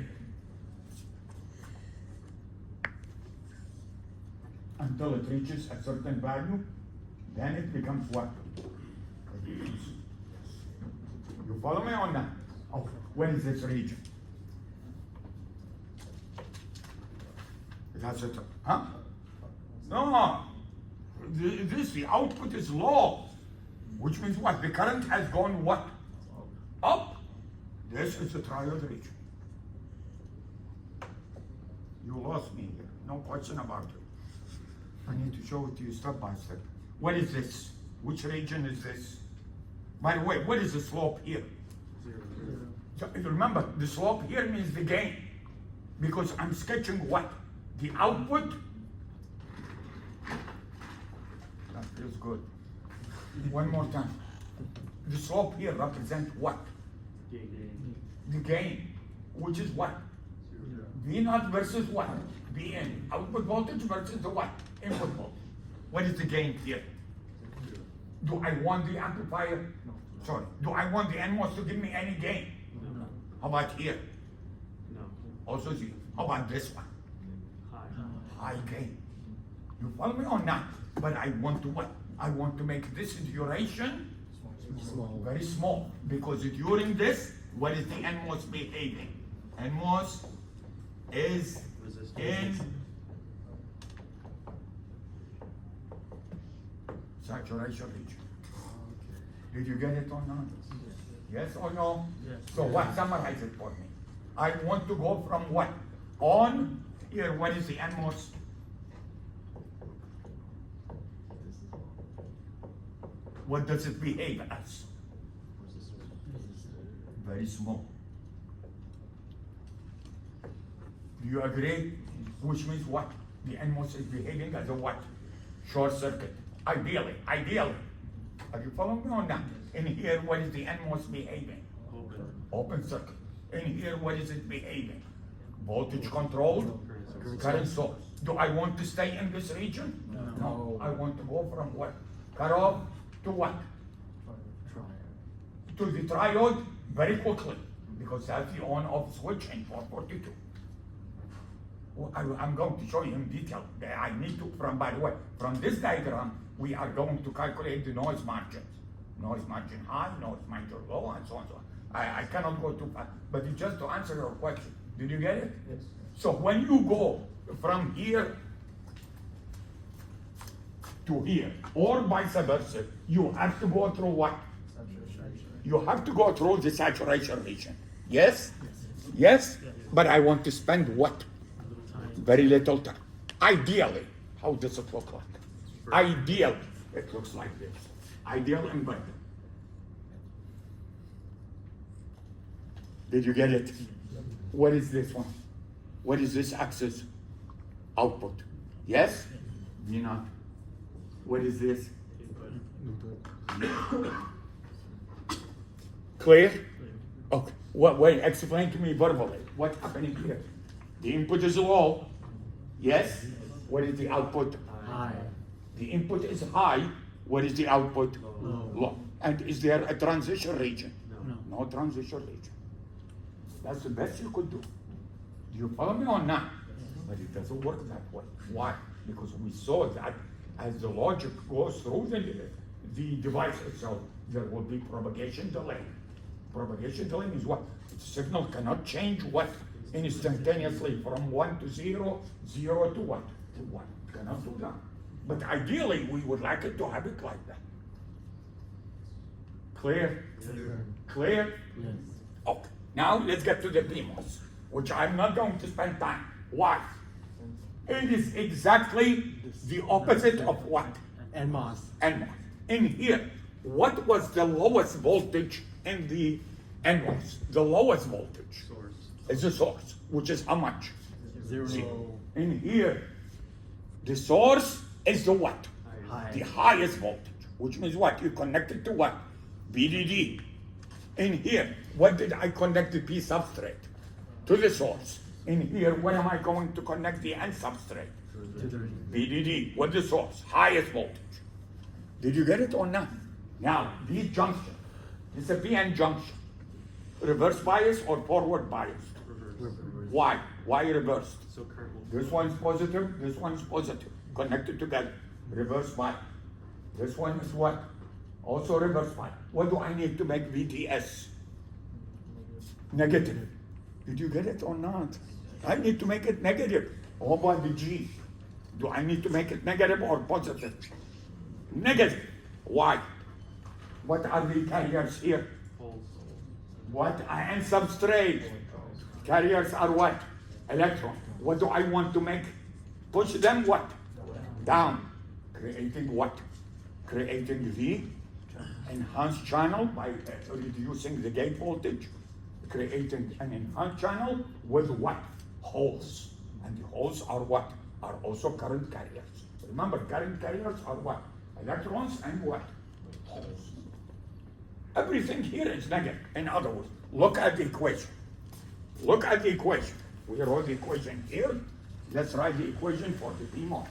And until it reaches a certain value, then it becomes what? You follow me on that? Oh, what is this region? That's it, huh? No, the output is low, which means what? The current has gone what? Up. This is the triode region. You lost me here, no question about it. I need to show it to you step by step. What is this? Which region is this? By the way, what is the slope here? So, remember, the slope here means the gain, because I'm sketching what? The output. That feels good. One more time. The slope here represents what? The gain, which is what? V naught versus what? Vn. Output voltage versus the what? Input voltage. What is the gain here? Do I want the amplifier? Sorry. Do I want the NMOS to give me any gain? No. How about here? No. Also zero. How about this one? High. High gain. You follow me or not? But I want to what? I want to make this duration very small, because during this, what is the NMOS behaving? NMOS is in saturation region. Did you get it or not? Yes or no? Yes. So what? Summarize it for me. I want to go from what? On here, what is the NMOS? What does it behave as? Very small. Do you agree? Which means what? The NMOS is behaving as a what? Short circuit. Ideally. Are you following me or not? In here, what is the NMOS behaving? Open. Open circuit. In here, what is it behaving? Voltage controlled current source. Do I want to stay in this region? No. I want to go from what? Cutoff to what? To the triode very quickly, because that's the on-off switch in 442. Well, I'm going to show you in detail. I need to, by the way, from this diagram, we are going to calculate the noise margins. Noise margin high, noise margin low, and so on and so on. I cannot go too fast, but it's just to answer your question. Did you get it? Yes. So when you go from here to here, or vice versa, you have to go through what? You have to go through the saturation region. Yes? Yes? But I want to spend what? Very little time. Ideally, how does it look like? Ideally, it looks like this. Ideal and better. Did you get it? What is this one? What is this axis? Output. Yes? V naught. What is this? Clear? Okay. Wait, explain to me verbally. What's happening here? The input is low. Yes? What is the output? High. The input is high. What is the output? Low. And is there a transition region? No transition region. That's the best you could do. Do you follow me or not? But it doesn't work that way. Why? Because we saw that as the logic goes through the device itself, there will be propagation delay. Propagation delay means what? The signal cannot change what? Instantaneously from 1 to 0, 0 to what? To 1. Cannot do that. But ideally, we would like it to have it like that. Clear? Clear? Yes. Okay. Now let's get to the PMOS, which I'm not going to spend time. Why? It is exactly the opposite of what? NMOS. NMOS. In here, what was the lowest voltage in the NMOS? The lowest voltage Source. is the source, which is how much? Zero. In here, the source is the what? High. The highest voltage, which means what? You connect it to what? VDD. In here, what did I connect the P substrate? To the source. In here, what am I going to connect the N substrate? VDD. What the source? Highest voltage. Did you get it or not? Now, these junctions, this is a PN junction. Reverse bias or forward bias? Reverse. Why? Why reversed? So current will. This one's positive, this one's positive. connected together. Reverse pi. This one is what? Also reverse pi. What do I need to make VTS? Negative. Did you get it or not? I need to make it negative. How about the G? Do I need to make it negative or positive? Negative. Why? What are the carriers here? What? And substrate. Carriers are what? Electron. What do I want to make? Push them what? Down. Creating what? Creating the enhanced channel by reducing the gate voltage. Creating an enhanced channel with what? Holes. And the holes are what? Are also current carriers. Remember, current carriers are what? Electrons and what? Holes. Everything here is negative. In other words, look at the equation. Look at the equation. We wrote the equation here. Let's write the equation for the PMOS.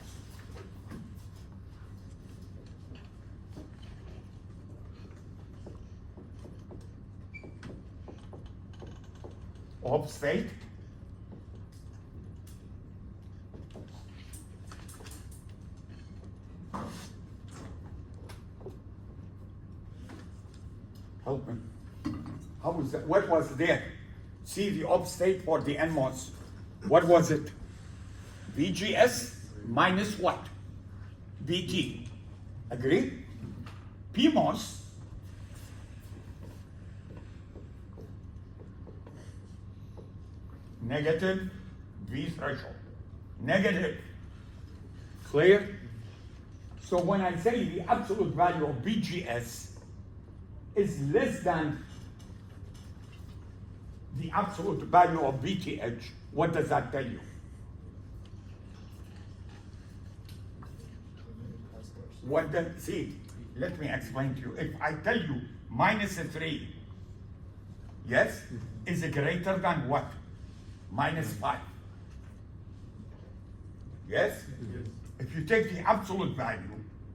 Of state. Help me. How was that? What was there? See the op state for the NMOS. What was it? VGS minus what? VT. Agree? PMOS negative V threshold. Negative. Clear? So when I say the absolute value of VGS is less than the absolute value of VTH, what does that tell you? What does, see, let me explain to you. If I tell you minus 3, yes, is greater than what? Minus 5. Yes? If you take the absolute value,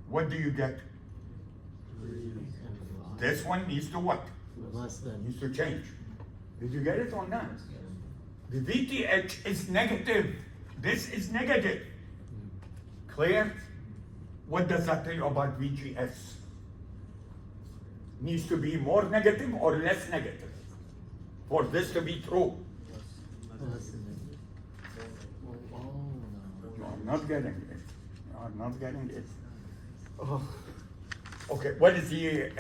what do you get? This one needs to what? Less than. Needs to change. Did you get it or not? The VTH is negative. This is negative. Clear? What does that tell you about VGS? Needs to be more negative or less negative for this to be true. Less than. Oh, no. You are not getting it. You are not getting it. Oh. Okay, what is the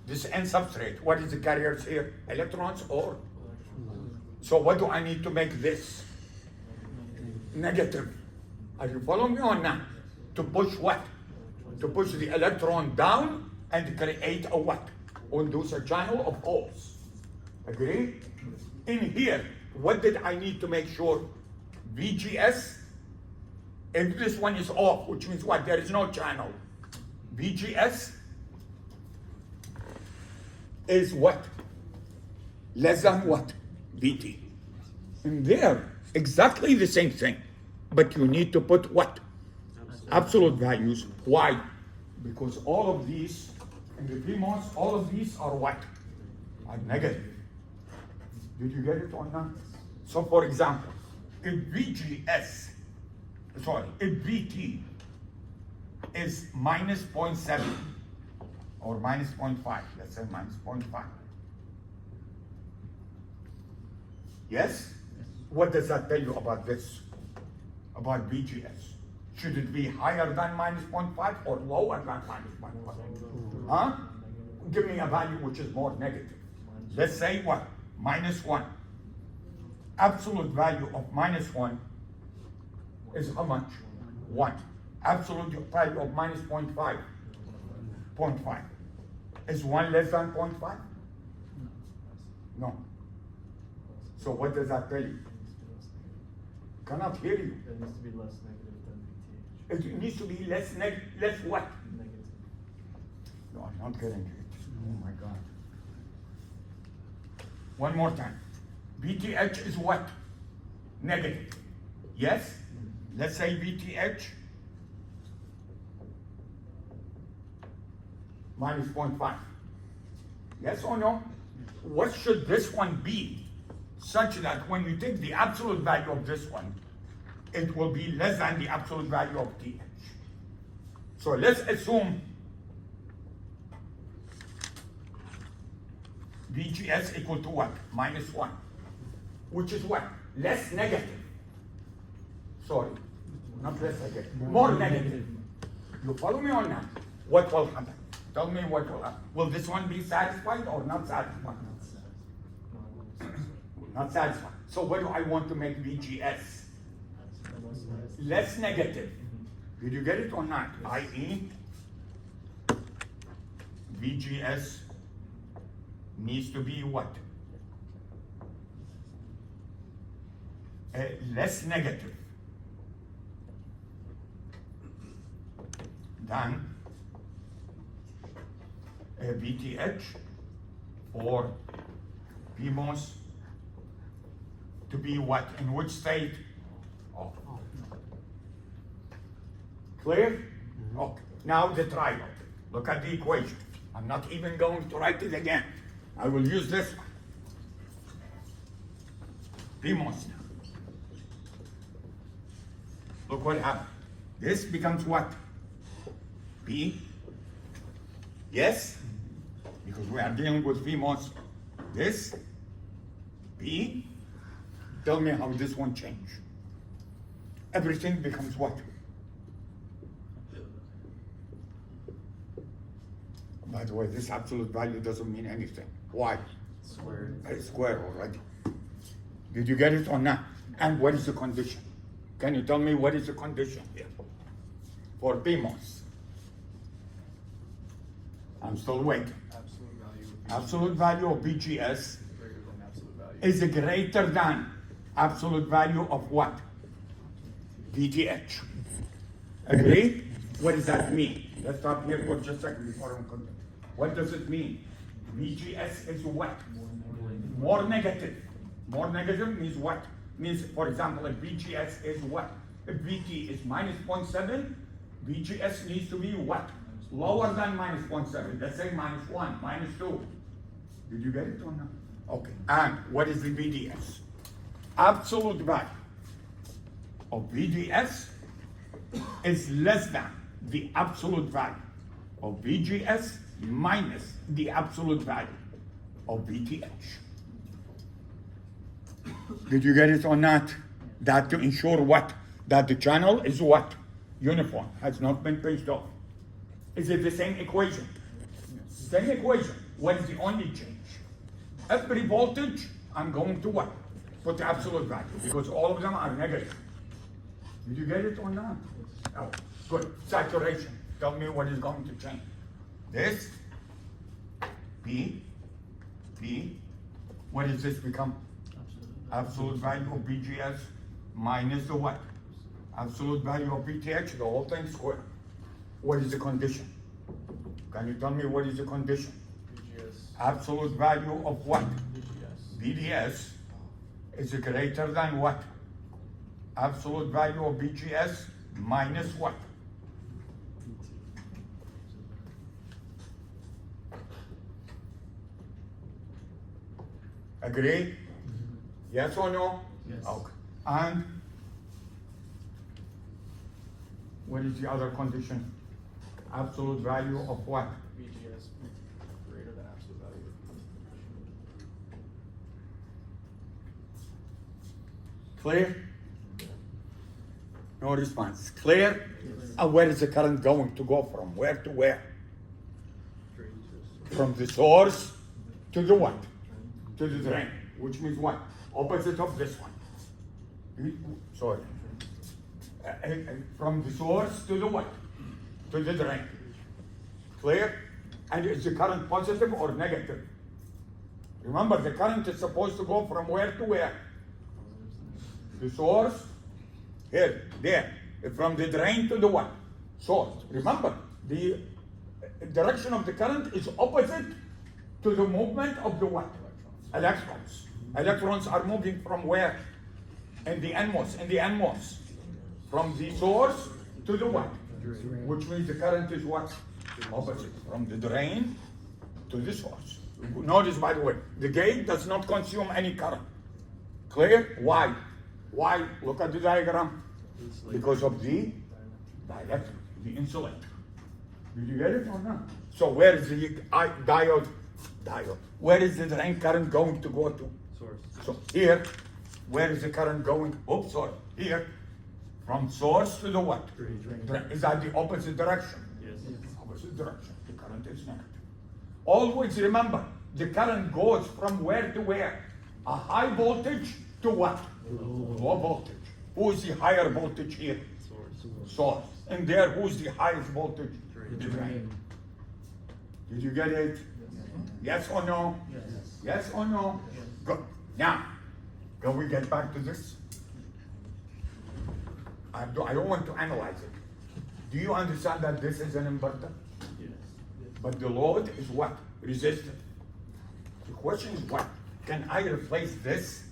this N substrate? What is the carriers here? Electrons or? So what do I need to make this? Negative. Are you following me or not? To push what? To push the electron down and create a what? Induce a channel of holes. Agree? In here, what did I need to make sure? VGS, if this one is off, which means what? There is no channel. VGS is what? Less than what? VT. And there, exactly the same thing. But you need to put what? Absolute values. Why? Because all of these, in the PMOS, all of these are what? Are negative. Did you get it or not? So for example, if VT is minus 0.7 or minus 0.5, let's say minus 0.5. Yes? What does that tell you about this? About VGS? Should it be higher than minus 0.5 or lower than minus 0.5? Huh? Give me a value which is more negative. Let's say what? Minus 1. Absolute value of minus 1 is how much? 1. Absolute value of minus 0.5. 0.5. Is 1 less than 0.5? No. So what does that tell you? Cannot hear you. It needs to be less negative than VTH. It needs to be less what? Negative. No, I'm not getting it. Oh my God. One more time. VTH is what? Negative. Yes? Let's say VTH minus 0.5. Yes or no? What should this one be such that when you take the absolute value of this one it will be less than the absolute value of TH. So let's assume VGS equal to what? -1, which is what? Less negative. Sorry, not less negative, more negative. You follow me on that? What will happen? Tell me what will happen. Will this one be satisfied or not satisfied? Not satisfied. So what do I want to make VGS? Less negative. Did you get it or not? I.e., VGS needs to be what? Less negative than VTH or PMOS to be what? In which state? Off. Clear? Okay. Now the triangle. Look at the equation. I'm not even going to write it again. I will use this one. PMOS now. Look what happened. This becomes what? P. Yes? Because we are dealing with PMOS. This. P. Tell me how this one changed. Everything becomes what? By the way, this absolute value doesn't mean anything. Why? Squared. It's square already. Did you get it or not? And what is the condition? Can you tell me what is the condition here for PMOS? I'm still waiting. Absolute value would be Absolute value of BGS greater than absolute value. is greater than absolute value of what? VTH. Agree? What does that mean? Let's stop here for just a second before I continue. What does it mean? VGS is what? More negative. More negative means what? Means, for example, if VGS is what? If VT is -0.7, VGS needs to be what? Lower than -0.7. Let's say -1, -2. Did you get it or not? Okay. And what is the VDS? Absolute value of VDS is less than the absolute value of VGS minus the absolute value of VTH. Did you get it or not? That to ensure what? That the channel is what? Uniform, has not been pinched off. Is it the same equation? Same equation. What is the only change? Every voltage, I'm going to what? Put the absolute value, because all of them are negative. Did you get it or not? Oh, good. Saturation. Tell me what is going to change. This, P, what does this become? Absolute value of BGS minus the what? Absolute value of BTH, the whole thing squared. What is the condition? Can you tell me what is the condition? VGS. Absolute value of what? VGS. BDS is greater than what? Absolute value of BGS minus what? Agree? Yes or no? Yes. Okay. And what is the other condition? Absolute value of what? VGS greater than absolute value. Clear? No response. Clear? Where is the current going to go from? Where to where? From the source to the what? To the drain. Which means what? Opposite of this one. Sorry. From the source to the what? To the drain. Clear? And is the current positive or negative? Remember, the current is supposed to go from where to where? The source, here, there. From the drain to the what? Source. Remember, the direction of the current is opposite to the movement of the what? Electrons. Electrons are moving from where? In the NMOS. From the source to the what? Which means the current is what? Opposite. From the drain to the source. Notice, by the way, the gate does not consume any current. Clear? Why? Why? Look at the diagram. Because of the dielectric, the insulator. Did you get it or not? So where is the diode? Where is the drain current going to go to? Source. So here, where is the current going? Oops, sorry. Here, from source to the what? Drain. Is that the opposite direction? Yes. Opposite direction. The current is negative. Always remember, the current goes from where to where? A high voltage to what? Low voltage. Who is the higher voltage here? Source. And there, who's the highest voltage? The drain. Did you get it? Yes or no? Yes or no? Good. Now, can we get back to this? I don't want to analyze it. Do you understand that this is an inverter? Yes. But the load is what? Resistant. The question is what? Can I replace this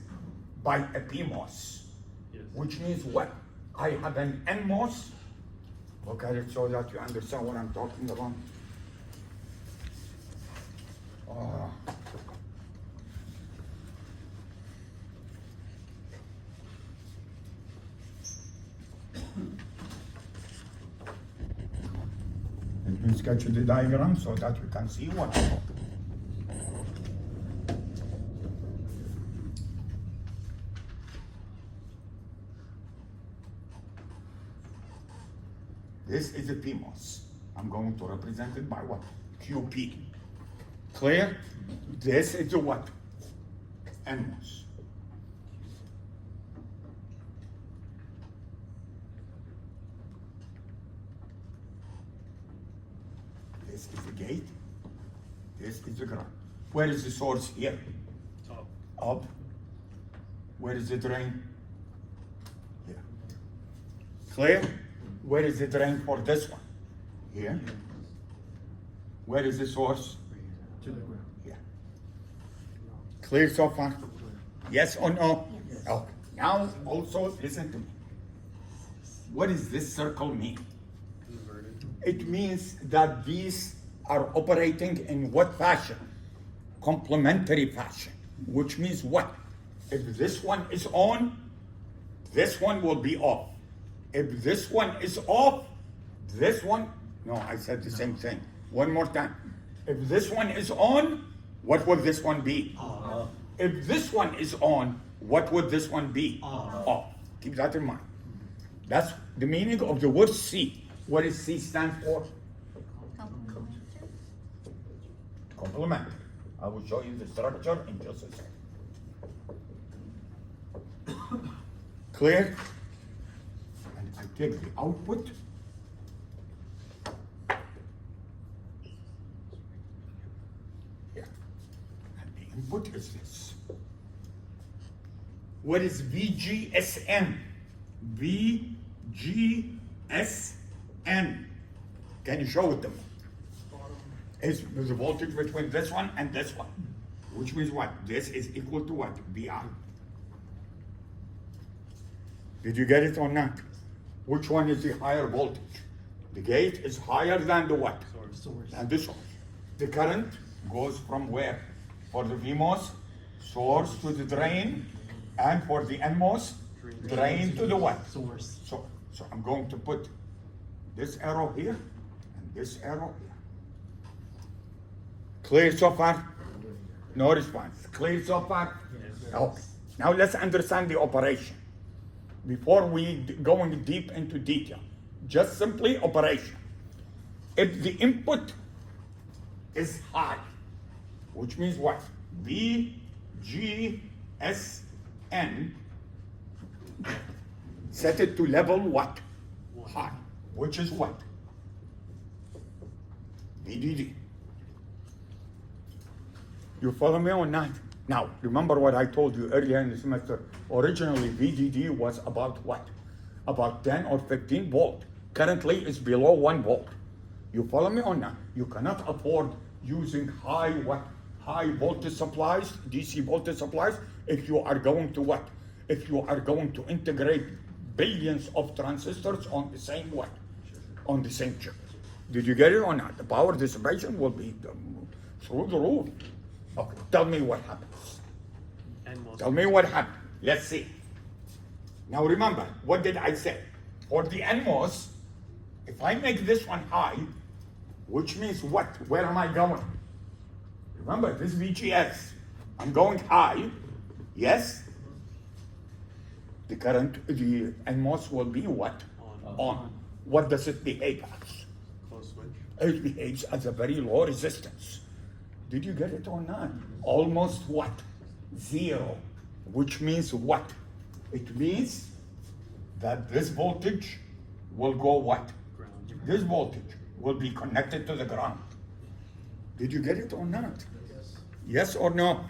by a PMOS? Yes. Which means what? I have an NMOS. Look at it so that you understand what I'm talking about. Let me sketch the diagram so that you can see what. This is a PMOS. I'm going to represent it by what? QP. Clear? This is a what? NMOS. This is the gate. This is the ground. Where is the source here? Top. Up. Where is the drain? Here. Clear? Where is the drain for this one? Here. Where is the source? To the ground. Here. Clear so far? Yes or no? Yes. Okay. Now also listen to me. What does this circle mean? Inverted. It means that these are operating in what fashion? Complementary fashion. Which means what? If this one is on, this one will be off. If this one is off, this one, no, I said the same thing. One more time. If this one is on, what would this one be? Off. If this one is on, what would this one be? Off. Keep that in mind. That's the meaning of the word C. What does C stand for? Complementary. I will show you the structure in just a second. Clear? And I take the output. Here. And the input is this. What is VGSN? VGSN. Can you show it to me? Is the voltage between this one and this one. Which means what? This is equal to what? VI. Did you get it or not? Which one is the higher voltage? The gate is higher than the what? Source. Than the source. The current goes from where? For the VMOS, source to the drain, and for the NMOS, drain to the what? Source. So I'm going to put this arrow here and this arrow here. Clear so far? No response. Clear so far? Yes. Okay. Now let's understand the operation. Before we going deep into detail, just simply operation. If the input is high, which means what? V, G, S, N, set it to level what? High, which is what? VDD. You follow me or not? Now, remember what I told you earlier in the semester. Originally, VDD was about what? About 10 or 15 volt. Currently, it's below 1 volt. You follow me or not? You cannot afford using high voltage supplies, DC voltage supplies, if you are going to what? If you are going to integrate billions of transistors on the same what? On the same chip. Did you get it or not? The power dissipation will be through the roof. Okay, tell me what happens. And most. Tell me what happened. Let's see. Now remember, what did I say? For the NMOS, if I make this one high, which means what? Where am I going? Remember, this VGS. I'm going high, yes? The current, the NMOS will be what? On. What does it behave as? Close switch. It behaves as a very low resistance. Did you get it or not? Almost what? Zero. Which means what? It means that this voltage will go what? Ground. This voltage will be connected to the ground. Did you get it or not? Yes or no?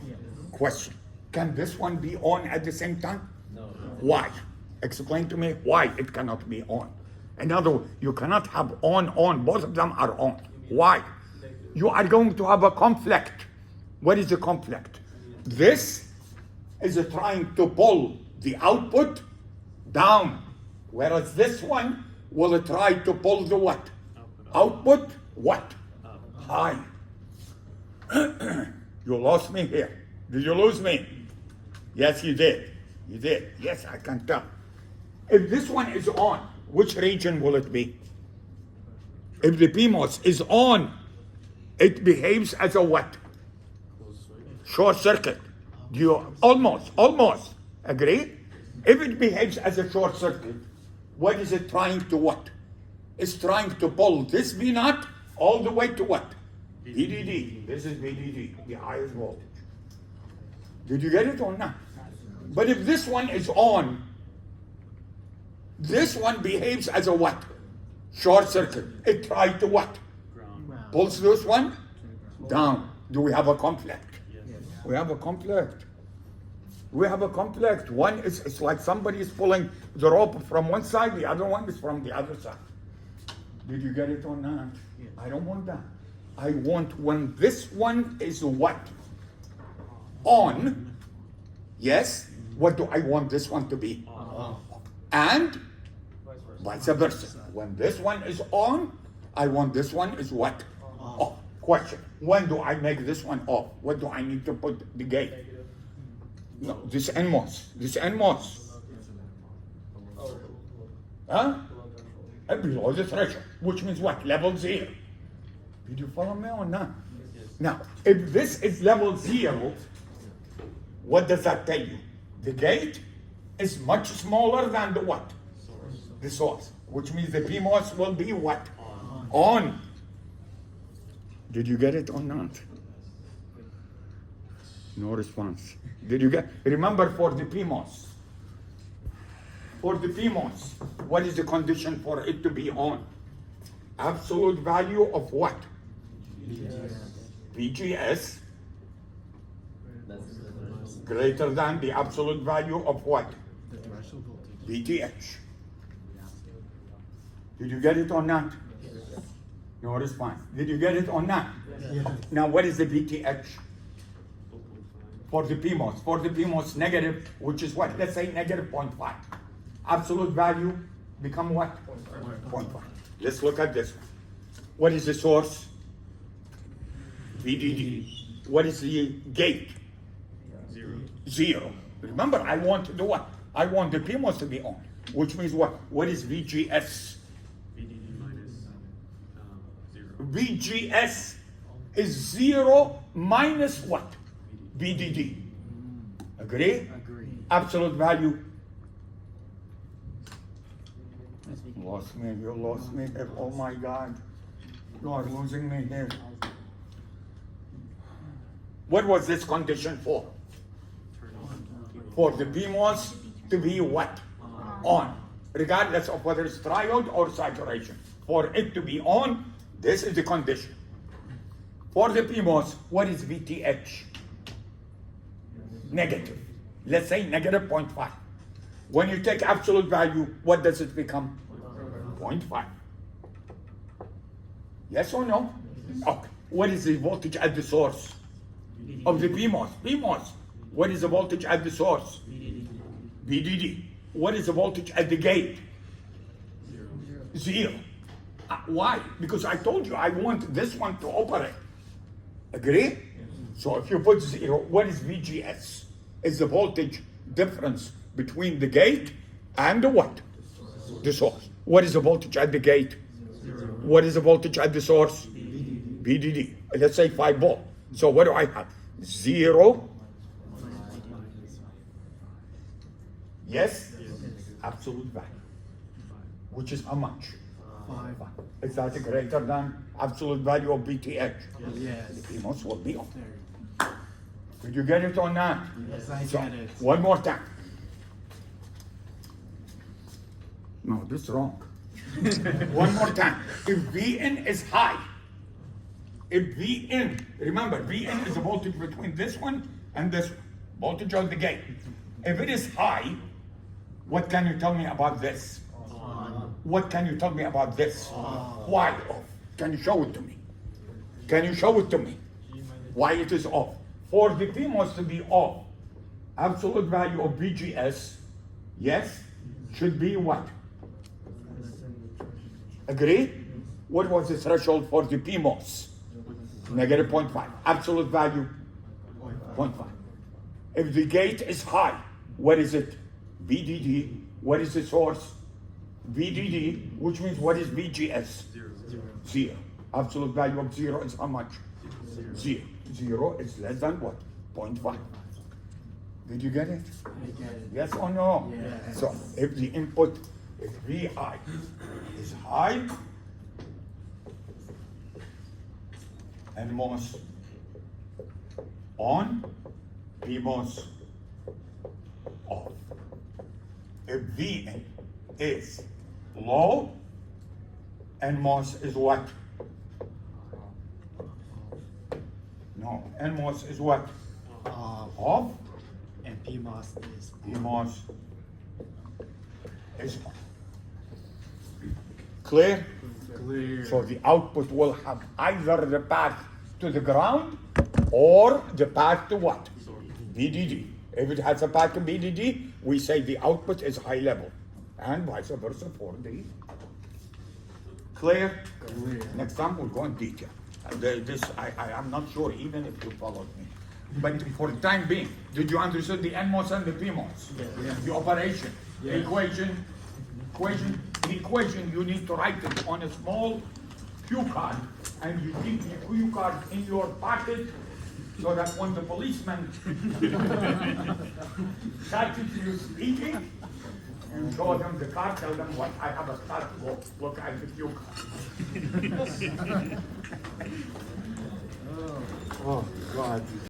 Question. Can this one be on at the same time? No. Why? Explain to me why it cannot be on. In other words, you cannot have on, both of them are on. Why? You are going to have a conflict. What is the conflict? This is trying to pull the output down, whereas this one will try to pull the what? Output what? High. You lost me here. Did you lose me? Yes, you did. You did. Yes, I can tell. If this one is on, which region will it be? If the PMOS is on, it behaves as a what? Close switch. Short circuit. Do you almost agree? If it behaves as a short circuit, what is it trying to what? It's trying to pull this V naught all the way to what? VDD. This is VDD, the highest voltage. Did you get it or not? But if this one is on, this one behaves as a what? Short circuit. It tried to what? Ground. Pulls this one down. Do we have a conflict? Yes. We have a conflict. We have a conflict. One is, it's like somebody is pulling the rope from one side, the other one is from the other side. Did you get it or not? I don't want that. I want when this one is what? On. Yes. What do I want this one to be? And vice versa. When this one is on, I want this one is what? Off. Question. When do I make this one off? What do I need to put the gate? No, this NMOS. This NMOS. Huh? And below the threshold. Which means what? Level 0. Did you follow me or not? Now, if this is level 0, what does that tell you? The gate is much smaller than the what? The source. Which means the PMOS will be what? On. Did you get it or not? No response. Did you get? Remember for the PMOS. For the PMOS, what is the condition for it to be on? Absolute value of what? VGS greater than the absolute value of what? The threshold voltage. VTH. Did you get it or not? No response. Did you get it or not? Yes. Now what is the VTH? For the PMOS. For the PMOS negative, which is what? Let's say negative 0.5. Absolute value become what? 0.5. Let's look at this one. What is the source? VDD. What is the gate? 0. 0. Remember, I want to do what? I want the PMOS to be on. Which means what? What is VGS? VDD minus 0. VGS is 0 minus what? VDD. Agree? Agree. Absolute value. Lost me, you lost me. Oh my God. You are losing me here. What was this condition for? Turn on. For the PMOS to be what? On. Regardless of whether it's triode or saturation. For it to be on, this is the condition. For the PMOS, what is VTH? Negative. Let's say negative 0.5. When you take absolute value, what does it become? 0.5. Yes or no? Okay. What is the voltage at the source of the PMOS? PMOS. What is the voltage at the source? VDD. What is the voltage at the gate? 0. Why? Because I told you I want this one to operate. Agree? So if you put 0, what is VGS? Is the voltage difference between the gate and the what? The source. What is the voltage at the gate? What is the voltage at the source? VDD. Let's say 5 volt. So what do I have? 0. Yes? Absolute value. Which is how much? 5. Is that greater than absolute value of VTH? Yes. The PMOS will be on. There. Did you get it or not? Yes, I So, get it. one more time. No, this is wrong. One more time. If Vn is high, if Vn, remember, Vn is the voltage between this one and this one, voltage on the gate. If it is high, what can you tell me about this? What can you tell me about this? Why off? Can you show it to me? Can you show it to me? Why it is off? For the PMOS to be off, absolute value of VGS, yes, should be what? Agree? What was the threshold for the PMOS? Negative 0.5. Absolute value 0.5. If the gate is high, what is it? VDD. What is the source? VDD, which means what is VGS? 0. Absolute value of 0 is how much? 0. 0 is less than what? 0.5. Did you get it? I get it. Yes or no? Yes. So if the input, if VI is high, and MOS on, PMOS off. If Vn is low, NMOS is what? No, NMOS is what? Off, And PMOS is PMOS is on. Clear? clear. So the output will have either the path to the ground or the path to what? VDD. If it has a path to VDD, we say the output is high level, and vice versa for the. Clear? Clear. Next time we'll go in detail. This I am not sure even if you followed me. But for the time being, did you understand the NMOS and the PMOS? Yes. The operation, the Yes. the equation, you need to write it on a small cue card, and you keep the cue card in your pocket so that when the policeman catches you speaking, you show them the card, tell them what I have a card, go look at the cue card. Oh, God.